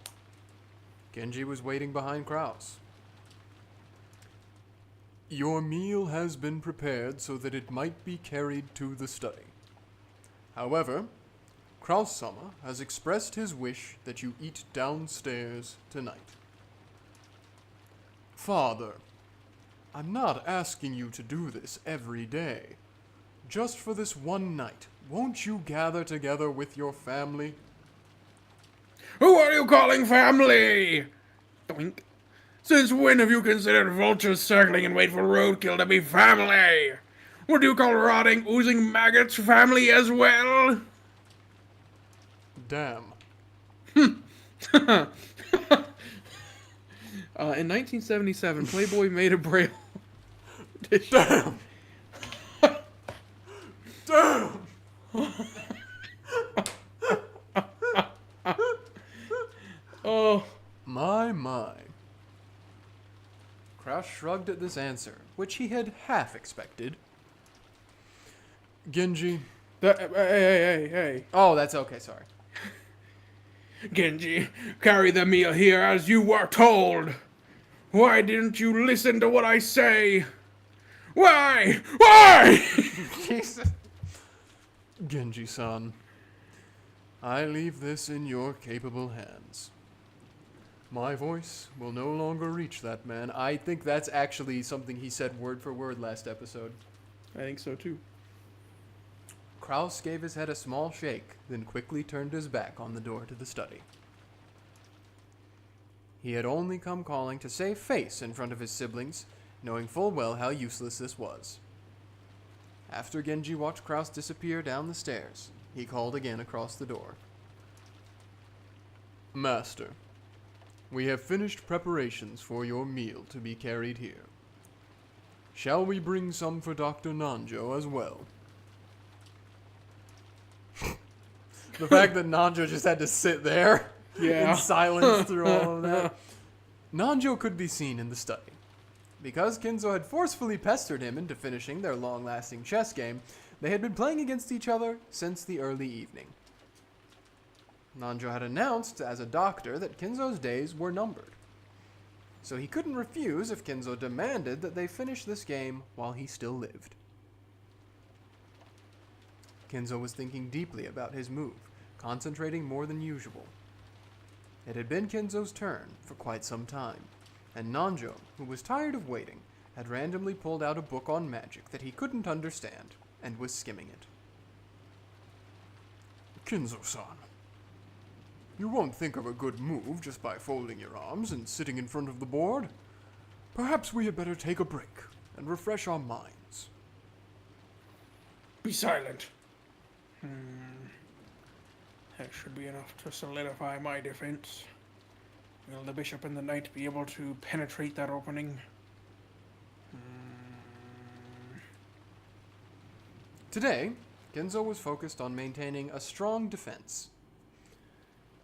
Genji was waiting behind Krauss. Your meal has been prepared so that it might be carried to the study. However, Krauss-sama has expressed his wish that you eat downstairs tonight. Father, I'm not asking you to do this every day. Just for this one night, won't you gather together with your family? Who are you calling family? Doink. Since when have you considered vultures circling in wait for roadkill to be family? Would you call rotting, oozing maggots family as well? Damn. In 1977, Playboy made a braille Damn! Damn! Oh. My. Krauss shrugged at this answer, which he had half expected. Genji. Hey. Oh, that's okay, sorry. Genji, carry the meal here as you were told. Why didn't you listen to what I say? Why? Jesus. Genji-san, I leave this in your capable hands. My voice will no longer reach that man. I think that's actually something he said word for word last episode. I think so too. Krauss gave his head a small shake, then quickly turned his back on the door to the study. He had only come calling to save face in front of his siblings, knowing full well how useless this was. After Genji watched Krauss disappear down the stairs, he called again across the door. Master, we have finished preparations for your meal to be carried here. Shall we bring some for Dr. Nanjo as well? The fact that Nanjo just had to sit there in silence through all of that. Nanjo could be seen in the study. Because Kenzo had forcefully pestered him into finishing their long-lasting chess game, they had been playing against each other since the early evening. Nanjo had announced as a doctor that Kenzo's days were numbered. So he couldn't refuse if Kenzo demanded that they finish this game while he still lived. Kenzo was thinking deeply about his move, concentrating more than usual. It had been Kenzo's turn for quite some time, and Nanjo, who was tired of waiting, had randomly pulled out a book on magic that he couldn't understand, and was skimming it. Kenzo-san, you won't think of a good move just by folding your arms and sitting in front of the board. Perhaps we had better take a break and refresh our minds. Be silent. That should be enough to solidify my defense. Will the bishop and the knight be able to penetrate that opening? Today, Kenzo was focused on maintaining a strong defense.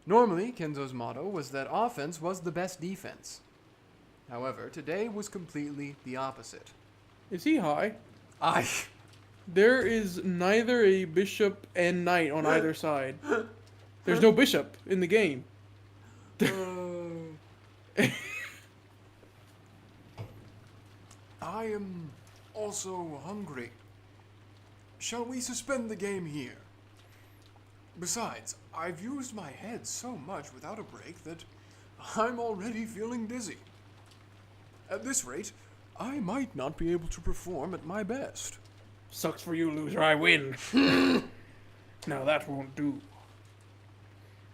Normally, Kenzo's motto was that offense was the best defense. However, today was completely the opposite. Is he high? I... There is neither a bishop and knight on either side. There's no bishop in the game. I am also hungry. Shall we suspend the game here? Besides, I've used my head so much without a break that I'm already feeling dizzy. At this rate, I might not be able to perform at my best. Sucks for you, loser. I win. Now that won't do.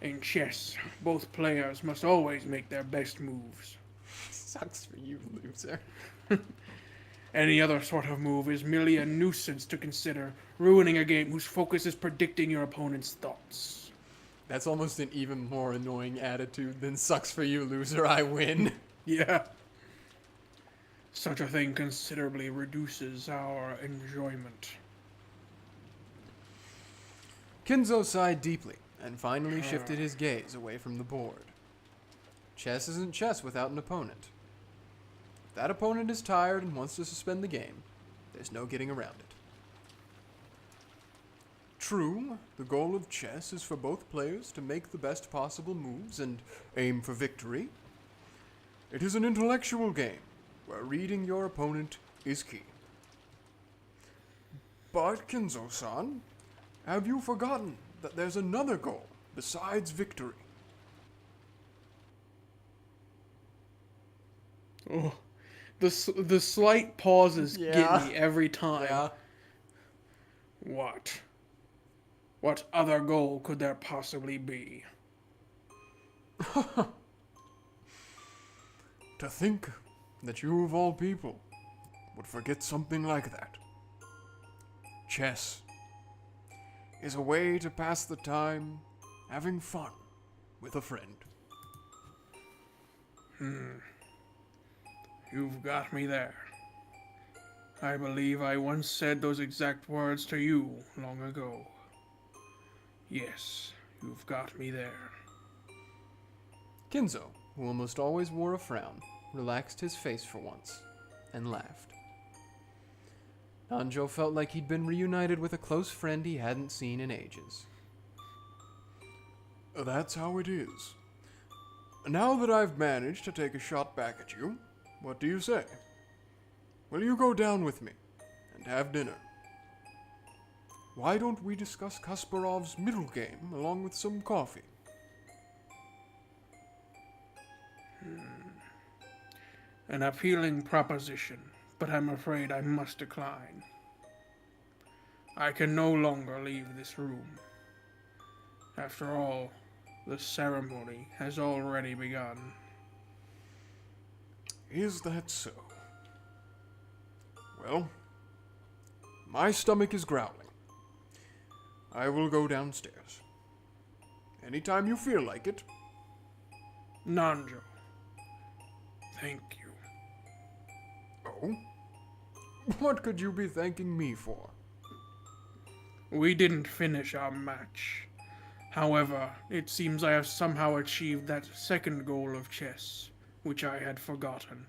In chess, both players must always make their best moves. Sucks for you, loser. Any other sort of move is merely a nuisance to consider, ruining a game whose focus is predicting your opponent's thoughts. That's almost an even more annoying attitude than sucks for you, loser, I win. Yeah. Such a thing considerably reduces our enjoyment. Kinzo sighed deeply and finally shifted his gaze away from the board. Chess isn't chess without an opponent. If that opponent is tired and wants to suspend the game, there's no getting around it. True, the goal of chess is for both players to make the best possible moves and aim for victory. It is an intellectual game where reading your opponent is key. But, Kinzo-san, have you forgotten that there's another goal besides victory? Oh, the slight pauses Yeah. get me every time. Yeah. What? What other goal could there possibly be? To think that you, of all people, would forget something like that. Chess is a way to pass the time having fun with a friend. You've got me there. I believe I once said those exact words to you long ago. Yes, you've got me there. Kinzo, who almost always wore a frown, relaxed his face for once and laughed. Nanjo felt like he'd been reunited with a close friend he hadn't seen in ages. That's how it is. Now that I've managed to take a shot back at you, what do you say? Will you go down with me and have dinner? Why don't we discuss Kasparov's middle game along with some coffee? An appealing proposition, but I'm afraid I must decline. I can no longer leave this room. After all, the ceremony has already begun. Is that so? Well, my stomach is growling. I will go downstairs. Anytime you feel like it. Nanjo, thank you. Oh? What could you be thanking me for? We didn't finish our match. However, it seems I have somehow achieved that second goal of chess, which I had forgotten.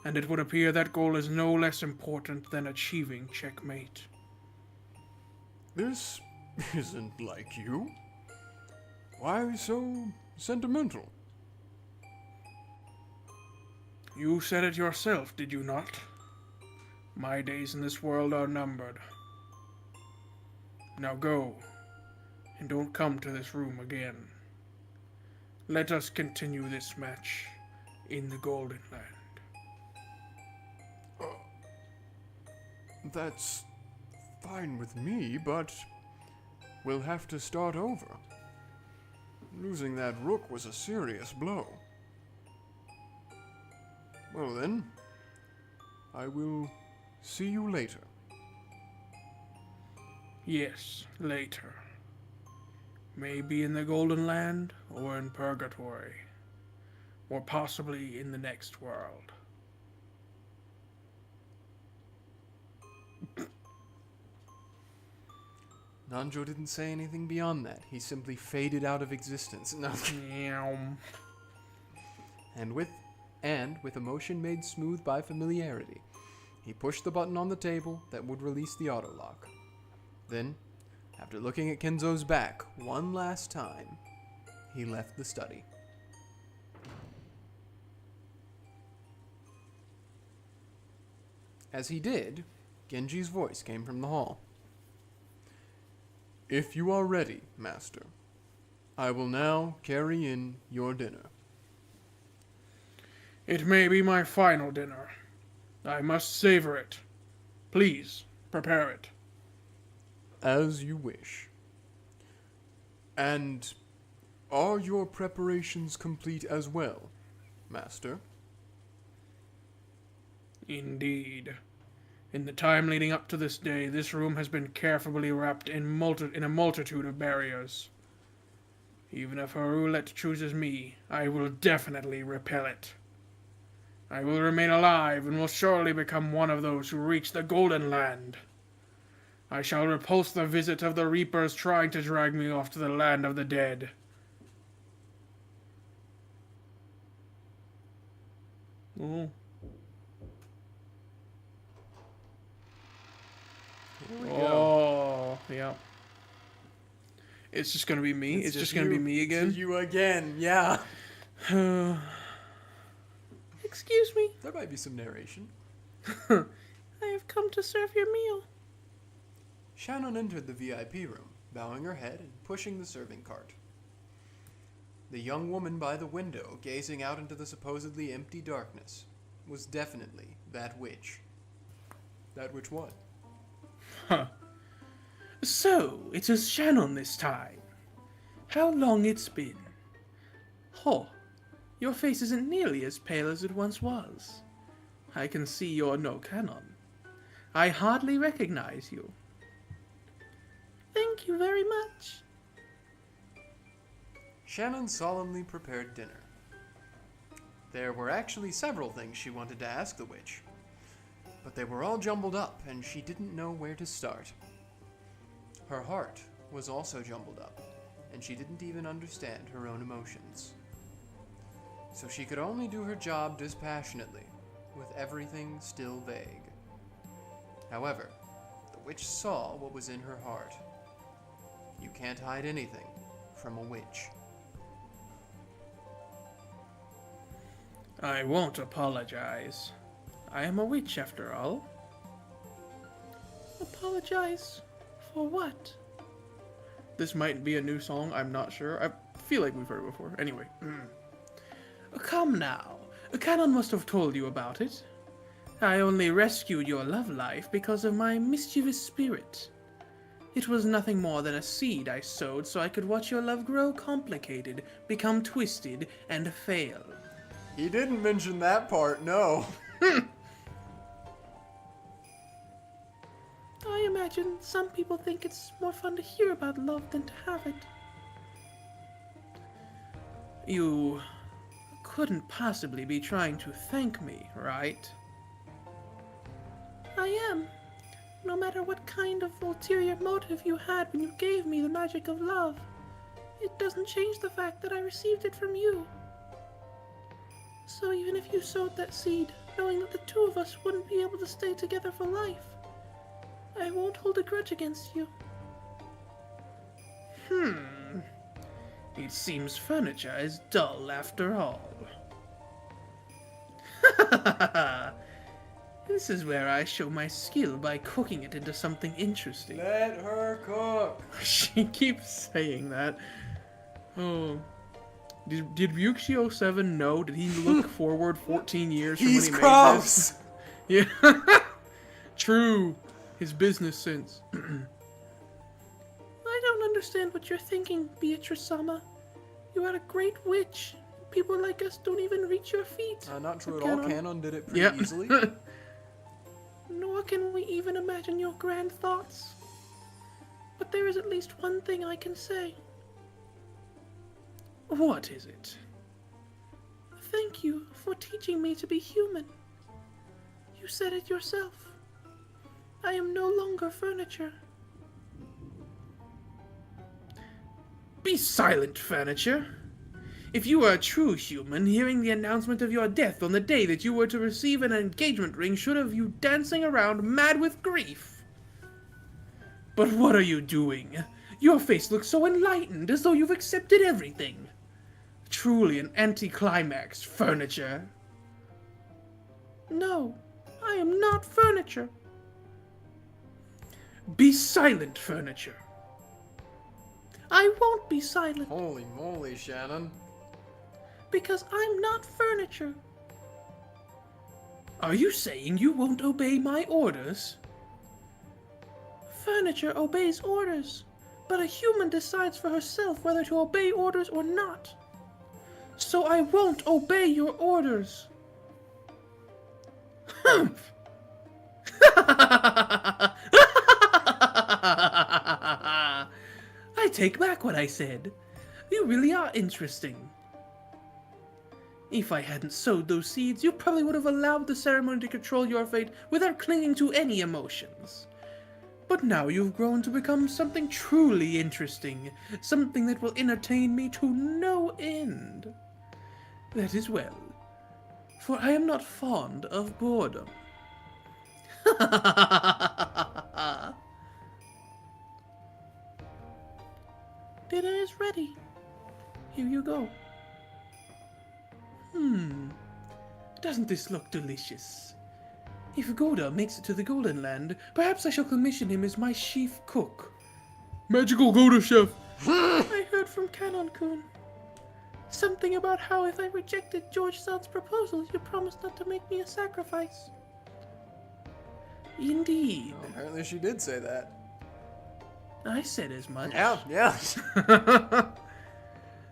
And it would appear that goal is no less important than achieving checkmate. This isn't like you. Why so sentimental? You said it yourself, did you not? My days in this world are numbered. Now go, and don't come to this room again. Let us continue this match in the Golden Land. That's fine with me, but we'll have to start over. Losing that rook was a serious blow. Well then, I will see you later. Yes, later. Maybe in the Golden Land, or in Purgatory, or possibly in the next world. Nanjo didn't say anything beyond that. He simply faded out of existence. No. Meow. And with emotion made smooth by familiarity, he pushed the button on the table that would release the auto lock. Then, after looking at Kinzo's back one last time, he left the study. As he did, Genji's voice came from the hall. If you are ready, master, I will now carry in your dinner. It may be my final dinner. I must savor it. Please, prepare it. As you wish. And are your preparations complete as well, master? Indeed. In the time leading up to this day, this room has been carefully wrapped in a multitude of barriers. Even if her roulette chooses me, I will definitely repel it. I will remain alive and will surely become one of those who reach the Golden Land. I shall repulse the visit of the Reapers trying to drag me off to the land of the dead. Oh. Here we go. Oh, yeah. It's just gonna be me. It's just gonna be me again. It's you again, yeah. Excuse me. There might be some narration. I have come to serve your meal. Shannon entered the VIP room, bowing her head and pushing the serving cart. The young woman by the window, gazing out into the supposedly empty darkness, was definitely that witch. That witch what? Huh. So, it is Shannon this time. How long it's been. Ho, your face isn't nearly as pale as it once was. I can see you're no canon. I hardly recognize you. Thank you very much. Shannon solemnly prepared dinner. There were actually several things she wanted to ask the witch, but they were all jumbled up, and she didn't know where to start. Her heart was also jumbled up, and she didn't even understand her own emotions. So she could only do her job dispassionately, with everything still vague. However, the witch saw what was in her heart. You can't hide anything from a witch. I won't apologize. I am a witch after all. Apologize for what? This might be a new song, I'm not sure. I feel like we've heard it before. Anyway. Come now. Canon must have told you about it. I only rescued your love life because of my mischievous spirit. It was nothing more than a seed I sowed so I could watch your love grow complicated, become twisted, and fail. He didn't mention that part, no. I imagine some people think it's more fun to hear about love than to have it. You couldn't possibly be trying to thank me, right? I am. No matter what kind of ulterior motive you had when you gave me the magic of love, it doesn't change the fact that I received it from you. So even if you sowed that seed, knowing that the two of us wouldn't be able to stay together for life, I won't hold a grudge against you. It seems furniture is dull after all. This is where I show my skill by cooking it into something interesting. Let her cook. She keeps saying that. Oh. Did Ryukishi 07 know? Did he look forward 14 years from when he Krauss. made this? Yeah. True. His business sense. I don't understand what you're thinking, Beatrice-sama. You are a great witch. People like us don't even reach your feet. Not true at all. Canon did it pretty Yep. easily. Nor can we even imagine your grand thoughts. But there is at least one thing I can say. What is it? Thank you for teaching me to be human. You said it yourself. I am no longer furniture. Be silent, furniture. If you were a true human, hearing the announcement of your death on the day that you were to receive an engagement ring should have you dancing around mad with grief. But what are you doing? Your face looks so enlightened, as though you've accepted everything. Truly an anticlimax, furniture. No, I am not furniture. Be silent, furniture. I won't be silent. Holy moly, Shannon. Because I'm not furniture. Are you saying you won't obey my orders? Furniture obeys orders, but a human decides for herself whether to obey orders or not. So I won't obey your orders. I take back what I said. You really are interesting. If I hadn't sowed those seeds, you probably would have allowed the ceremony to control your fate without clinging to any emotions. But now you've grown to become something truly interesting, something that will entertain me to no end. That is well, for I am not fond of boredom. Dinner is ready. Here you go. Doesn't this look delicious? If Goda makes it to the Golden Land, perhaps I shall commission him as my chief cook. Magical Goda chef! I heard from Canon-kun. Something about how if I rejected George-san's proposal, you promised not to make me a sacrifice. Indeed. Well, apparently she did say that. I said as much. Yeah.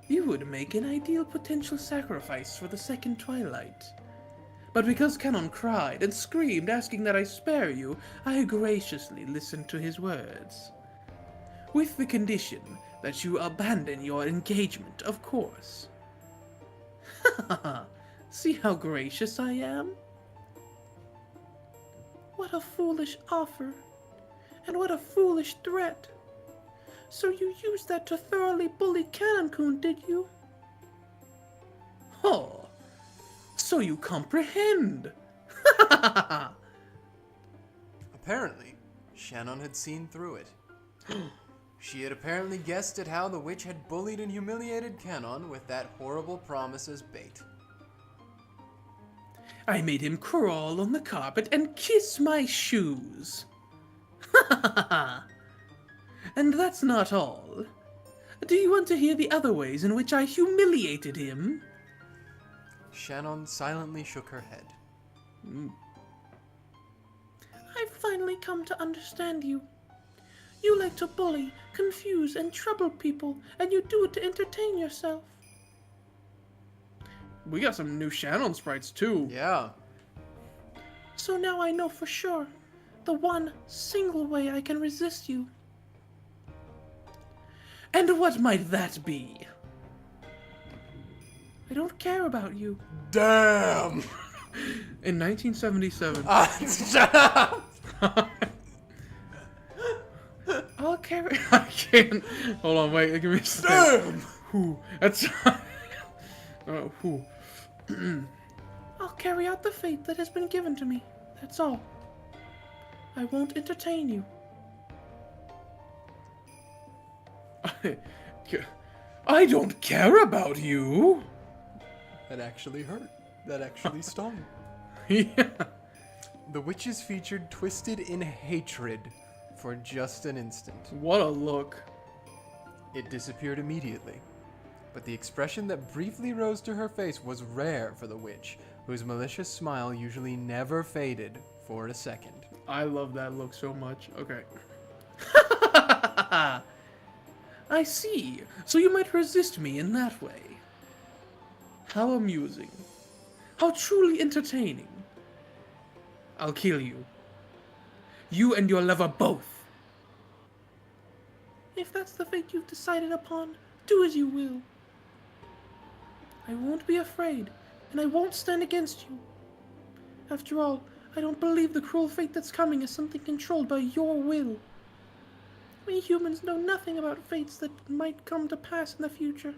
You would make an ideal potential sacrifice for the second twilight. But because Canon cried and screamed asking that I spare you, I graciously listened to his words. With the condition that you abandon your engagement, of course. See how gracious I am? What a foolish offer. And what a foolish threat. So you used that to thoroughly bully Canon-kun, did you? Oh, so you comprehend. Apparently, Shannon had seen through it. She had apparently guessed at how the witch had bullied and humiliated Canon with that horrible promise as bait. I made him crawl on the carpet and kiss my shoes. And that's not all. Do you want to hear the other ways in which I humiliated him? Shannon silently shook her head. I've finally come to understand you. You like to bully, confuse, and trouble people, and you do it to entertain yourself. We got some new Shannon sprites, too. Yeah. So now I know for sure the one single way I can resist you. And what might that be? I don't care about you. Damn! In 1977. Shut up! I'll carry. I can't. Hold on, wait. Give me a second. Damn! Whew. That's. Whew. I'll carry out the fate that has been given to me. That's all. I won't entertain you. I don't care about you. That actually hurt. That actually stung. Yeah. The witches featured twisted in hatred for just an instant. What a look. It disappeared immediately, but the expression that briefly rose to her face was rare for the witch, whose malicious smile usually never faded for a second. I love that look so much. Okay. I see. So you might resist me in that way. How amusing. How truly entertaining. I'll kill you. You and your lover both. If that's the fate you've decided upon, do as you will. I won't be afraid, and I won't stand against you. After all, I don't believe the cruel fate that's coming is something controlled by your will. We humans know nothing about fates that might come to pass in the future.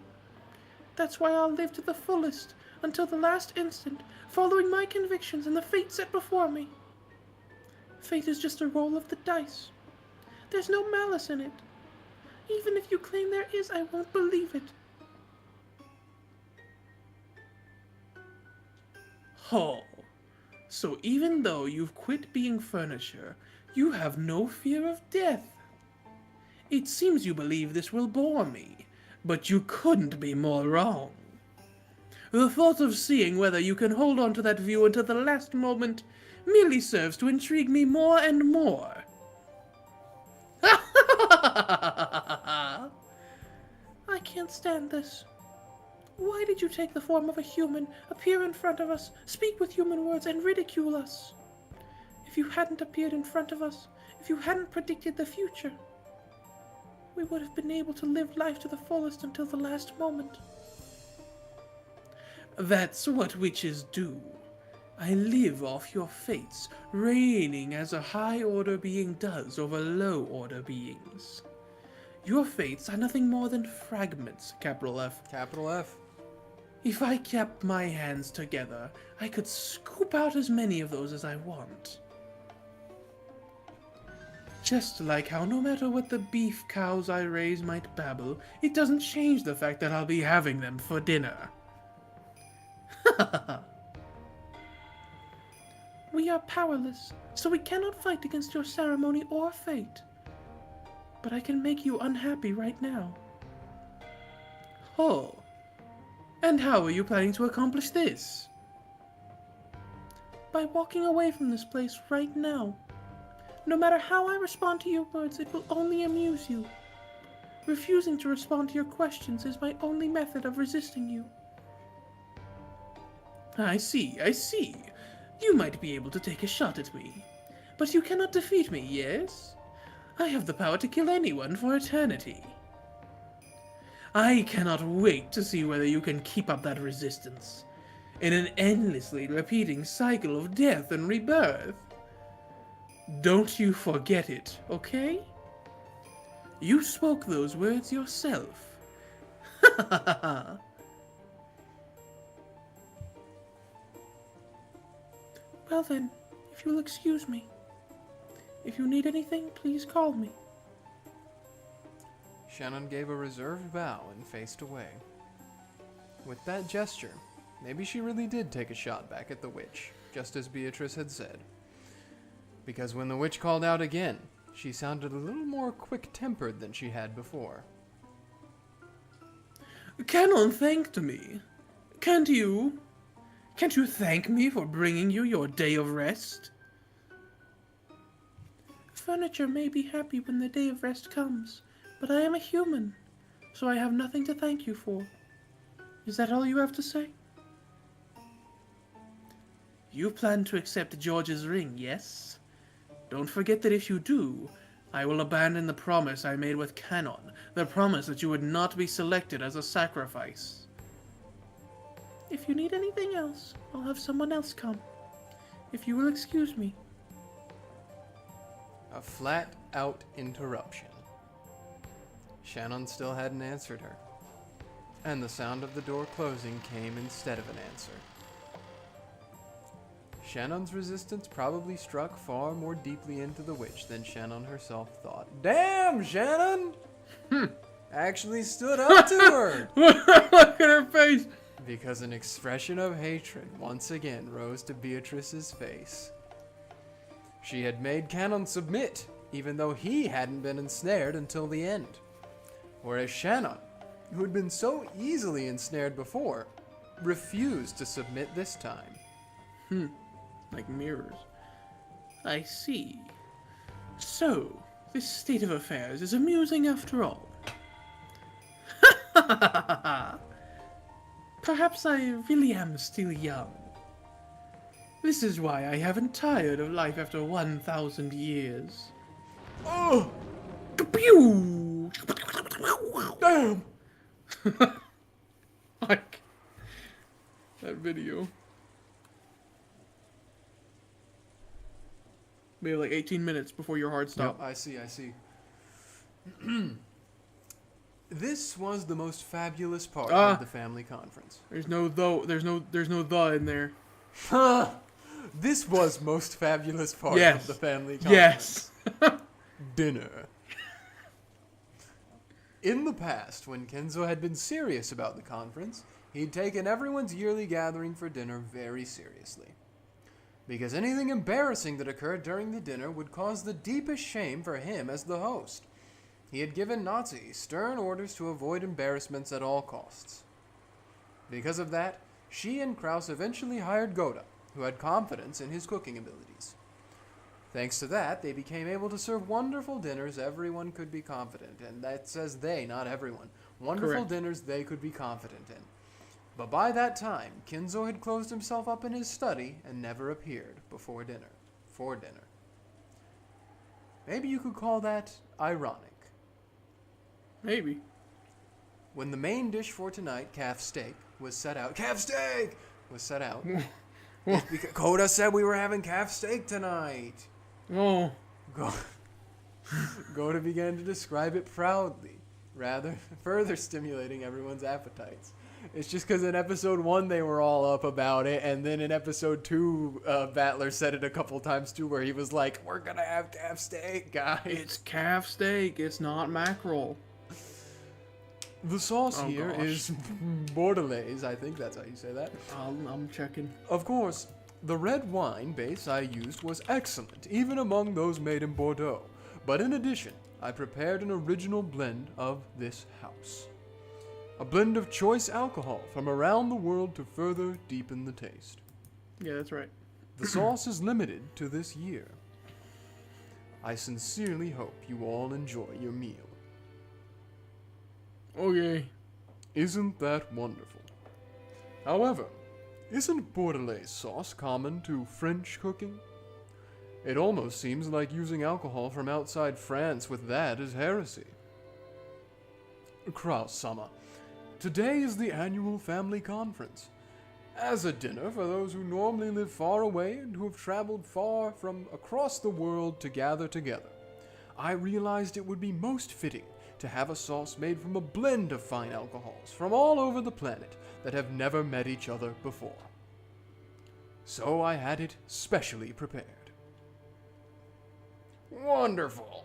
That's why I'll live to the fullest, until the last instant, following my convictions and the fate set before me. Fate is just a roll of the dice. There's no malice in it. Even if you claim there is, I won't believe it. Oh, so even though you've quit being furniture, you have no fear of death. It seems you believe this will bore me, but you couldn't be more wrong. The thought of seeing whether you can hold on to that view until the last moment merely serves to intrigue me more and more. I can't stand this. Why did you take the form of a human, appear in front of us, speak with human words, and ridicule us? If you hadn't appeared in front of us, if you hadn't predicted the future, we would have been able to live life to the fullest until the last moment. That's what witches do. I live off your fates, reigning as a high-order being does over low-order beings. Your fates are nothing more than fragments, capital F. Capital F. If I kept my hands together, I could scoop out as many of those as I want. Just like how no matter what the beef cows I raise might babble, it doesn't change the fact that I'll be having them for dinner. We are powerless, so we cannot fight against your ceremony or fate. But I can make you unhappy right now. Oh. And how are you planning to accomplish this? By walking away from this place right now. No matter how I respond to your words, it will only amuse you. Refusing to respond to your questions is my only method of resisting you. I see. You might be able to take a shot at me. But you cannot defeat me, yes? I have the power to kill anyone for eternity. I cannot wait to see whether you can keep up that resistance in an endlessly repeating cycle of death and rebirth. Don't you forget it, okay? You spoke those words yourself. Well then, if you'll excuse me. If you need anything, please call me. Shannon gave a reserved bow and faced away. With that gesture, maybe she really did take a shot back at the witch, just as Beatrice had said. Because when the witch called out again, she sounded a little more quick-tempered than she had before. Canon thanked me. Can't you? Can't you thank me for bringing you your day of rest? Furniture may be happy when the day of rest comes, but I am a human, so I have nothing to thank you for. Is that all you have to say? You plan to accept George's ring, yes? Don't forget that if you do, I will abandon the promise I made with Canon, the promise that you would not be selected as a sacrifice. If you need anything else, I'll have someone else come. If you will excuse me. A flat-out interruption. Shannon still hadn't answered her, and the sound of the door closing came instead of an answer. Shannon's resistance probably struck far more deeply into the witch than Shannon herself thought. Damn, Shannon! Actually stood up to her! Look at her face! Because an expression of hatred once again rose to Beatrice's face. She had made Canon submit, even though he hadn't been ensnared until the end. Whereas Shannon, who had been so easily ensnared before, refused to submit this time. Like mirrors. I see. So, this state of affairs is amusing after all. Perhaps I really am still young. This is why I haven't tired of life after 1,000 years. Oh! Pew! Damn! Like that video. Maybe like 18 minutes before your heart stopped. Yep, I see. This was the most fabulous part of the family conference. There's no though. There's no the in there. This was most fabulous part Yes. of the family conference. Yes. Dinner. In the past, when Kenzo had been serious about the conference, he'd taken everyone's yearly gathering for dinner very seriously. Because anything embarrassing that occurred during the dinner would cause the deepest shame for him as the host. He had given Nazi stern orders to avoid embarrassments at all costs. Because of that, she and Krauss eventually hired Goda, who had confidence in his cooking abilities. Thanks to that, they became able to serve wonderful dinners everyone could be confident in. That says they, not everyone. Wonderful Correct. dinners they could be confident in. But by that time, Kenzo had closed himself up in his study and never appeared before dinner. for dinner. Maybe you could call that ironic. Maybe. When the main dish for tonight, calf steak, was set out. Calf steak! Was set out. It's because Coda said we were having calf steak tonight. Oh. Coda began to describe it proudly, rather further stimulating everyone's appetites. It's just because in episode 1 they were all up about it, and then in episode 2, Battler said it a couple times too, where he was like, "We're gonna have calf steak, guys." It's calf steak. It's not mackerel. The sauce here gosh. is Bordelaise, I think that's how you say that. I'm checking. Of course, the red wine base I used was excellent, even among those made in Bordeaux. But in addition, I prepared an original blend of this house. A blend of choice alcohol from around the world to further deepen the taste. Yeah, that's right. The sauce is limited to this year. I sincerely hope you all enjoy your meal. Okay. Isn't that wonderful? However, isn't Bordelaise sauce common to French cooking? It almost seems like using alcohol from outside France with that is heresy. Krauss-sama, today is the annual family conference. As a dinner for those who normally live far away and who have traveled far from across the world to gather together, I realized it would be most fitting to have a sauce made from a blend of fine alcohols from all over the planet that have never met each other before. So I had it specially prepared. Wonderful.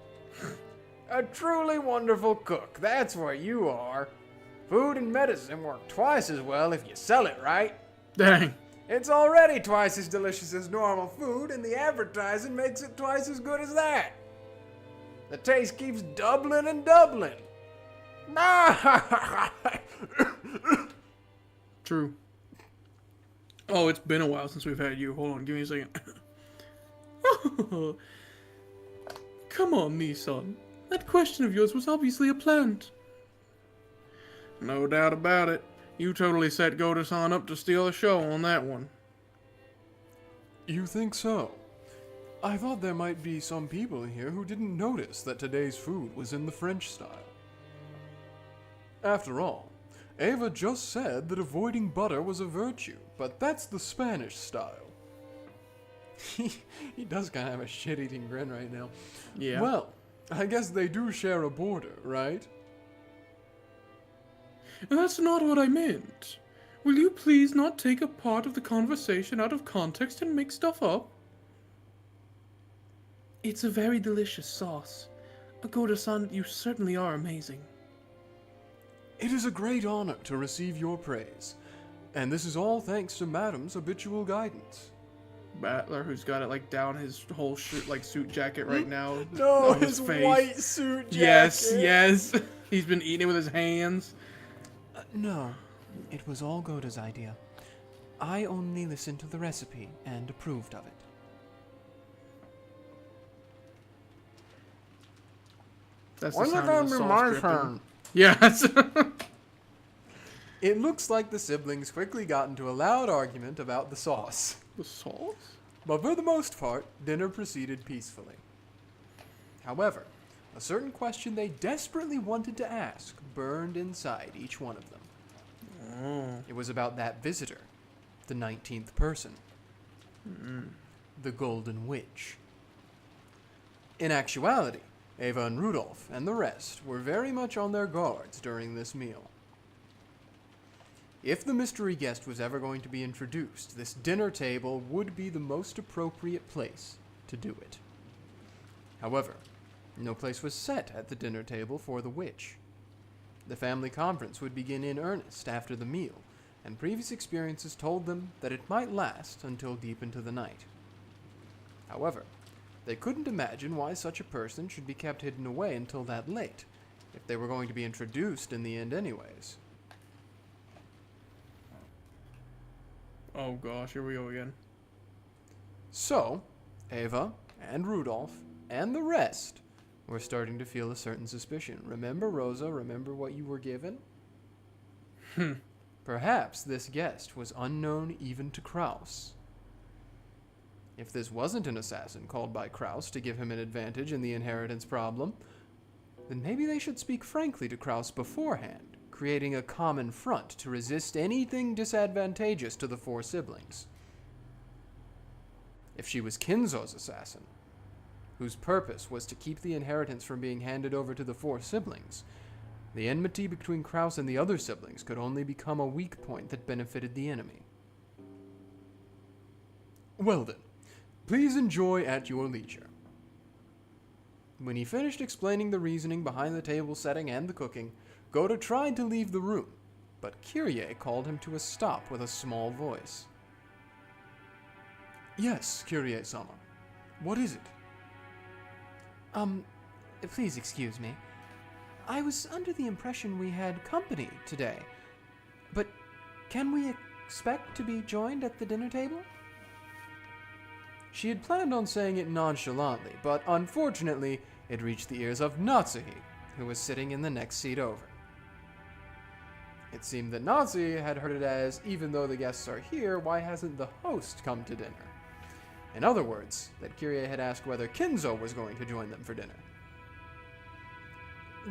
A truly wonderful cook, that's what you are. Food and medicine work twice as well if you sell it right. Dang. It's already twice as delicious as normal food, and the advertising makes it twice as good as that. The taste keeps doubling and doubling. True. Oh, it's been a while since we've had you. Hold on, give me a second. Come on, Nissan. That question of yours was obviously a plant. No doubt about it. You totally set Goda-san up to steal the show on that one. You think so? I thought there might be some people here who didn't notice that today's food was in the French style. After all, Ava just said that avoiding butter was a virtue, but that's the Spanish style. He does kind of have a shit-eating grin right now. Yeah. Well, I guess they do share a border, right? That's not what I meant. Will you please not take a part of the conversation out of context and make stuff up? It's a very delicious sauce. Agoda-san, you certainly are amazing. It is a great honor to receive your praise, and this is all thanks to Madam's habitual guidance. Battler, who's got it like down his whole suit jacket right now. No, on his face. white suit jacket. Yes. He's been eating it with his hands. No, it was all Goda's idea. I only listened to the recipe and approved of it. That's the sound of the sauce dripping. Yes. It looks like the siblings quickly got into a loud argument about the sauce. The sauce? But for the most part, dinner proceeded peacefully. However, a certain question they desperately wanted to ask burned inside each one of them. Oh. It was about that visitor, the 19th person, the Golden Witch. In actuality, Ava and Rudolph and the rest were very much on their guards during this meal. If the mystery guest was ever going to be introduced, this dinner table would be the most appropriate place to do it. However, no place was set at the dinner table for the witch. The family conference would begin in earnest after the meal, and previous experiences told them that it might last until deep into the night. However, they couldn't imagine why such a person should be kept hidden away until that late, if they were going to be introduced in the end anyways. Oh gosh, here we go again. So, Ava and Rudolph and the rest were starting to feel a certain suspicion. Remember, Rosa? Remember what you were given? Perhaps this guest was unknown even to Krauss. If this wasn't an assassin called by Krauss to give him an advantage in the inheritance problem, then maybe they should speak frankly to Krauss beforehand, creating a common front to resist anything disadvantageous to the four siblings. If she was Kinzo's assassin, whose purpose was to keep the inheritance from being handed over to the four siblings, the enmity between Krauss and the other siblings could only become a weak point that benefited the enemy. Well then, please enjoy at your leisure. When he finished explaining the reasoning behind the table setting and the cooking, Goda tried to leave the room, but Kyrie called him to a stop with a small voice. Yes, Kyrie-sama. What is it? Please excuse me. I was under the impression we had company today. But can we expect to be joined at the dinner table? She had planned on saying it nonchalantly, but unfortunately, it reached the ears of Natsuhi, who was sitting in the next seat over. It seemed that Natsuhi had heard it as, even though the guests are here, why hasn't the host come to dinner? In other words, that Kyrie had asked whether Kinzo was going to join them for dinner.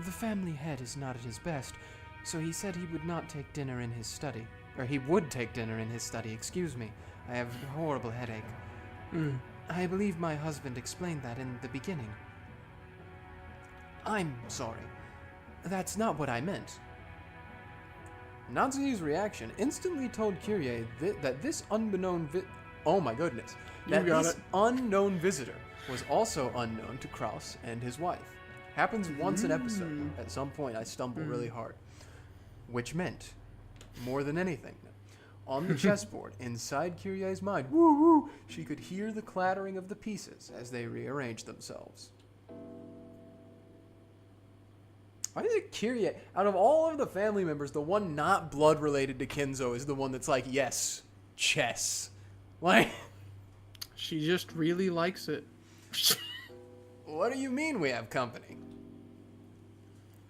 The family head is not at his best, so he said he would not take dinner in his study. Or he would take dinner in his study, excuse me. I have a horrible headache. I believe my husband explained that in the beginning. I'm sorry. That's not what I meant. Natsuhi's reaction instantly told Kyrie that this unknown unknown visitor was also unknown to Krauss and his wife. Happens once an episode. At some point, I stumble really hard. Which meant, more than anything, on the chessboard, inside Kyrie's mind, woo-woo, she could hear the clattering of the pieces as they rearranged themselves. I think Kyrie, out of all of the family members, the one not blood-related to Kinzo is the one that's like, yes, chess. Like... She just really likes it. What do you mean we have company?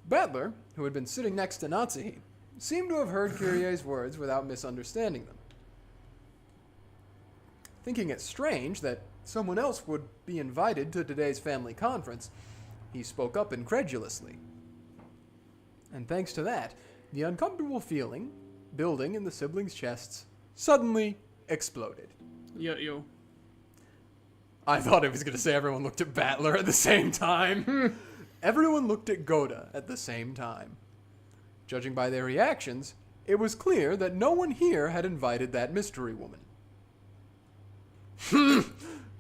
Battler, who had been sitting next to Natsuhi, seemed to have heard Kyrie's words without misunderstanding them. Thinking it strange that someone else would be invited to today's family conference, he spoke up incredulously. And thanks to that, the uncomfortable feeling building in the siblings' chests suddenly exploded. Yo. I thought it was going to say everyone looked at Battler at the same time. Everyone looked at Goda at the same time. Judging by their reactions, it was clear that no one here had invited that mystery woman.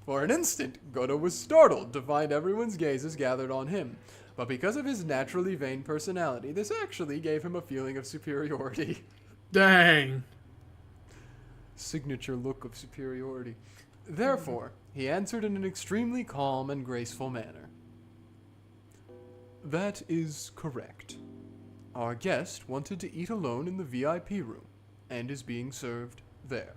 For an instant, Goda was startled to find everyone's gazes gathered on him. But because of his naturally vain personality, this actually gave him a feeling of superiority. Dang. Signature look of superiority. Therefore, he answered in an extremely calm and graceful manner. That is correct. Our guest wanted to eat alone in the VIP room, and is being served there.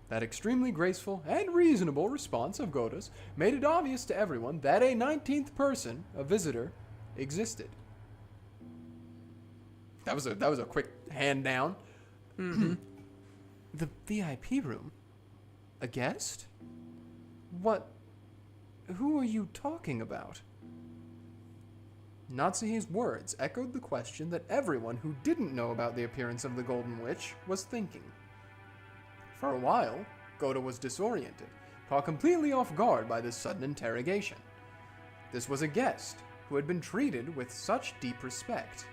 That extremely graceful and reasonable response of Goda's made it obvious to everyone that a 19th person, a visitor, existed. That was a quick hand down. The VIP room? A guest? What? Who are you talking about? Natsuhi's words echoed the question that everyone who didn't know about the appearance of the Golden Witch was thinking. For a while, Goda was disoriented, caught completely off guard by this sudden interrogation. This was a guest who had been treated with such deep respect.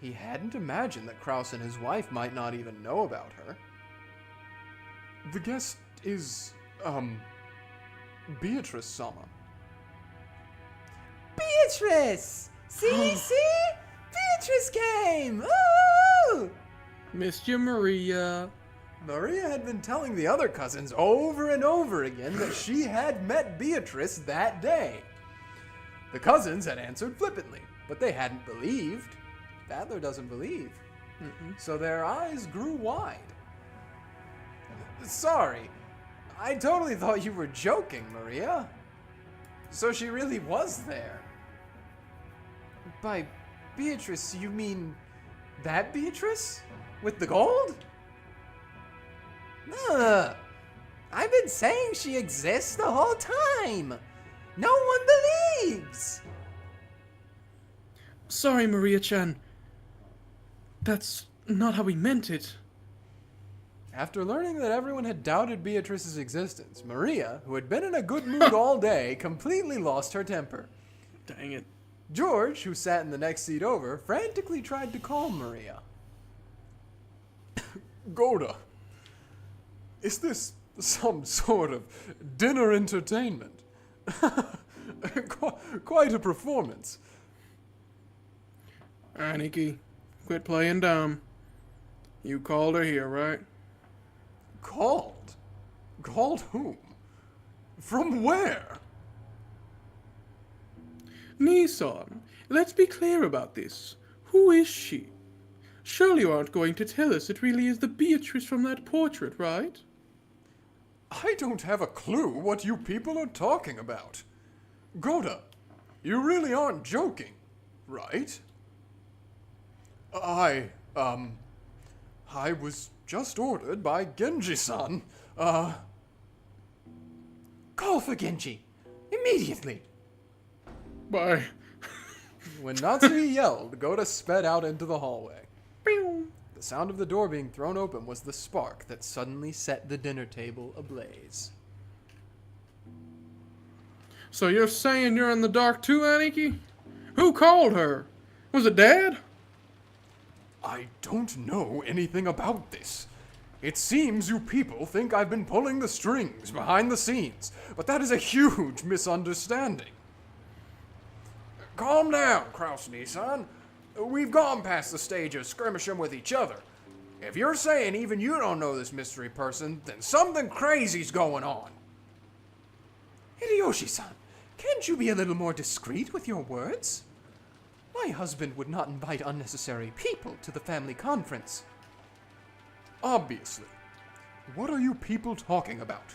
He hadn't imagined that Krauss and his wife might not even know about her. The guest is, Beatrice-sama. Beatrice! See? Beatrice came! Ooh! Missed you, Maria. Maria had been telling the other cousins over and over again that she had met Beatrice that day. The cousins had answered flippantly, but they hadn't believed. Battler doesn't believe. So their eyes grew wide. Sorry, I totally thought you were joking, Maria. So she really was there. By Beatrice, you mean that Beatrice? With the gold? I I've been saying she exists the whole time. No one believes. Sorry, Maria-chan. That's not how we meant it. After learning that everyone had doubted Beatrice's existence, Maria, who had been in a good mood all day, completely lost her temper. Dang it. George, who sat in the next seat over, frantically tried to calm Maria. Goda, is this some sort of dinner entertainment? Quite a performance. Aniki, quit playing dumb. You called her here, right? Called? Called whom? From where? Nissan, let's be clear about this. Who is she? Surely you aren't going to tell us it really is the Beatrice from that portrait, right? I don't have a clue what you people are talking about. Goda, you really aren't joking, right? I was just ordered by Genji-san. Call for Genji. Immediately. Bye. When Natsuhi yelled, Goda sped out into the hallway. The sound of the door being thrown open was the spark that suddenly set the dinner table ablaze. So you're saying you're in the dark too, Aniki? Who called her? Was it Dad? I don't know anything about this. It seems you people think I've been pulling the strings behind the scenes, but that is a huge misunderstanding. Calm down, Krauss-Nissan. We've gone past the stage of skirmishing with each other. If you're saying even you don't know this mystery person, then something crazy's going on. Hideyoshi-san, can't you be a little more discreet with your words? My husband would not invite unnecessary people to the family conference. Obviously. What are you people talking about?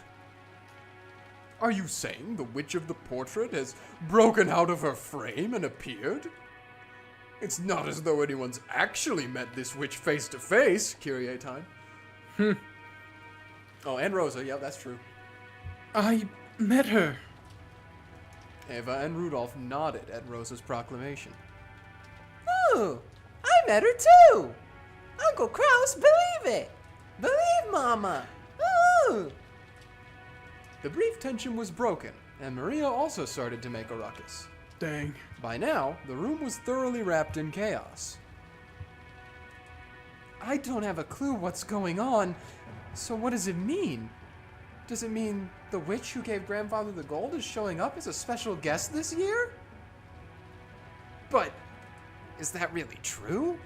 Are you saying the witch of the portrait has broken out of her frame and appeared? It's not as though anyone's actually met this witch face to face, Kyrie time. Oh, and Rosa, yeah, that's true. I met her. Eva and Rudolph nodded at Rosa's proclamation. Oh, I met her too. Uncle Krauss, believe it. Believe Mama. Oh. The brief tension was broken, and Maria also started to make a ruckus. Dang. By now, the room was thoroughly wrapped in chaos. I don't have a clue what's going on. So what does it mean? Does it mean the witch who gave Grandfather the gold is showing up as a special guest this year? But is that really true?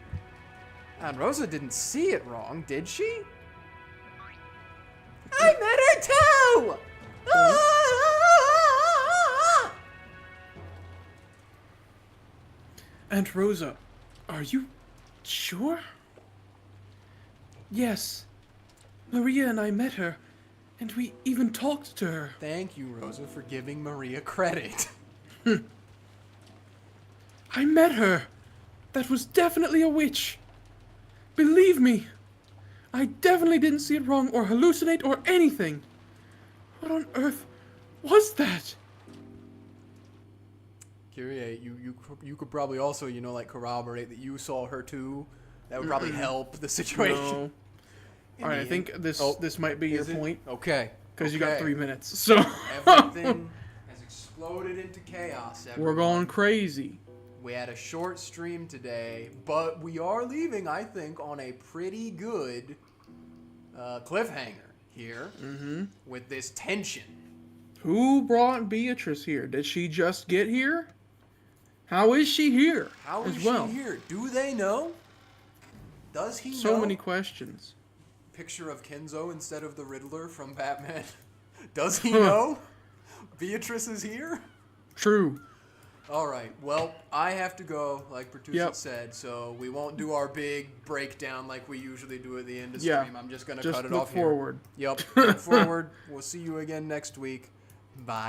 Aunt Rosa didn't see it wrong, did she? I met her too. Ah! Aunt Rosa, are you sure? Yes. Maria and I met her, and we even talked to her. Thank you, Rosa, for giving Maria credit. I met her. That was definitely a witch. Believe me, I definitely didn't see it wrong or hallucinate or anything. What on earth was that? Kyrie, you could probably also, like corroborate that you saw her too. That would probably help the situation. No. All right, I think this might be your point. Okay. Because you got 3 minutes. So Everything has exploded into chaos. we're going crazy. We had a short stream today, but we are leaving, I think, on a pretty good cliffhanger here with this tension. Who brought Beatrice here? Did she just get here? How is she here? How is as she well? here? Do they know? Does he know? So many questions. Picture of Kenzo instead of the Riddler from Batman. Does he know? Beatrice is here? True. All right. Well, I have to go, like Bertucci said, so we won't do our big breakdown like we usually do at the end of stream. Yeah. I'm just going to cut it look off here. forward. Yep. Look forward. We'll see you again next week. Bye.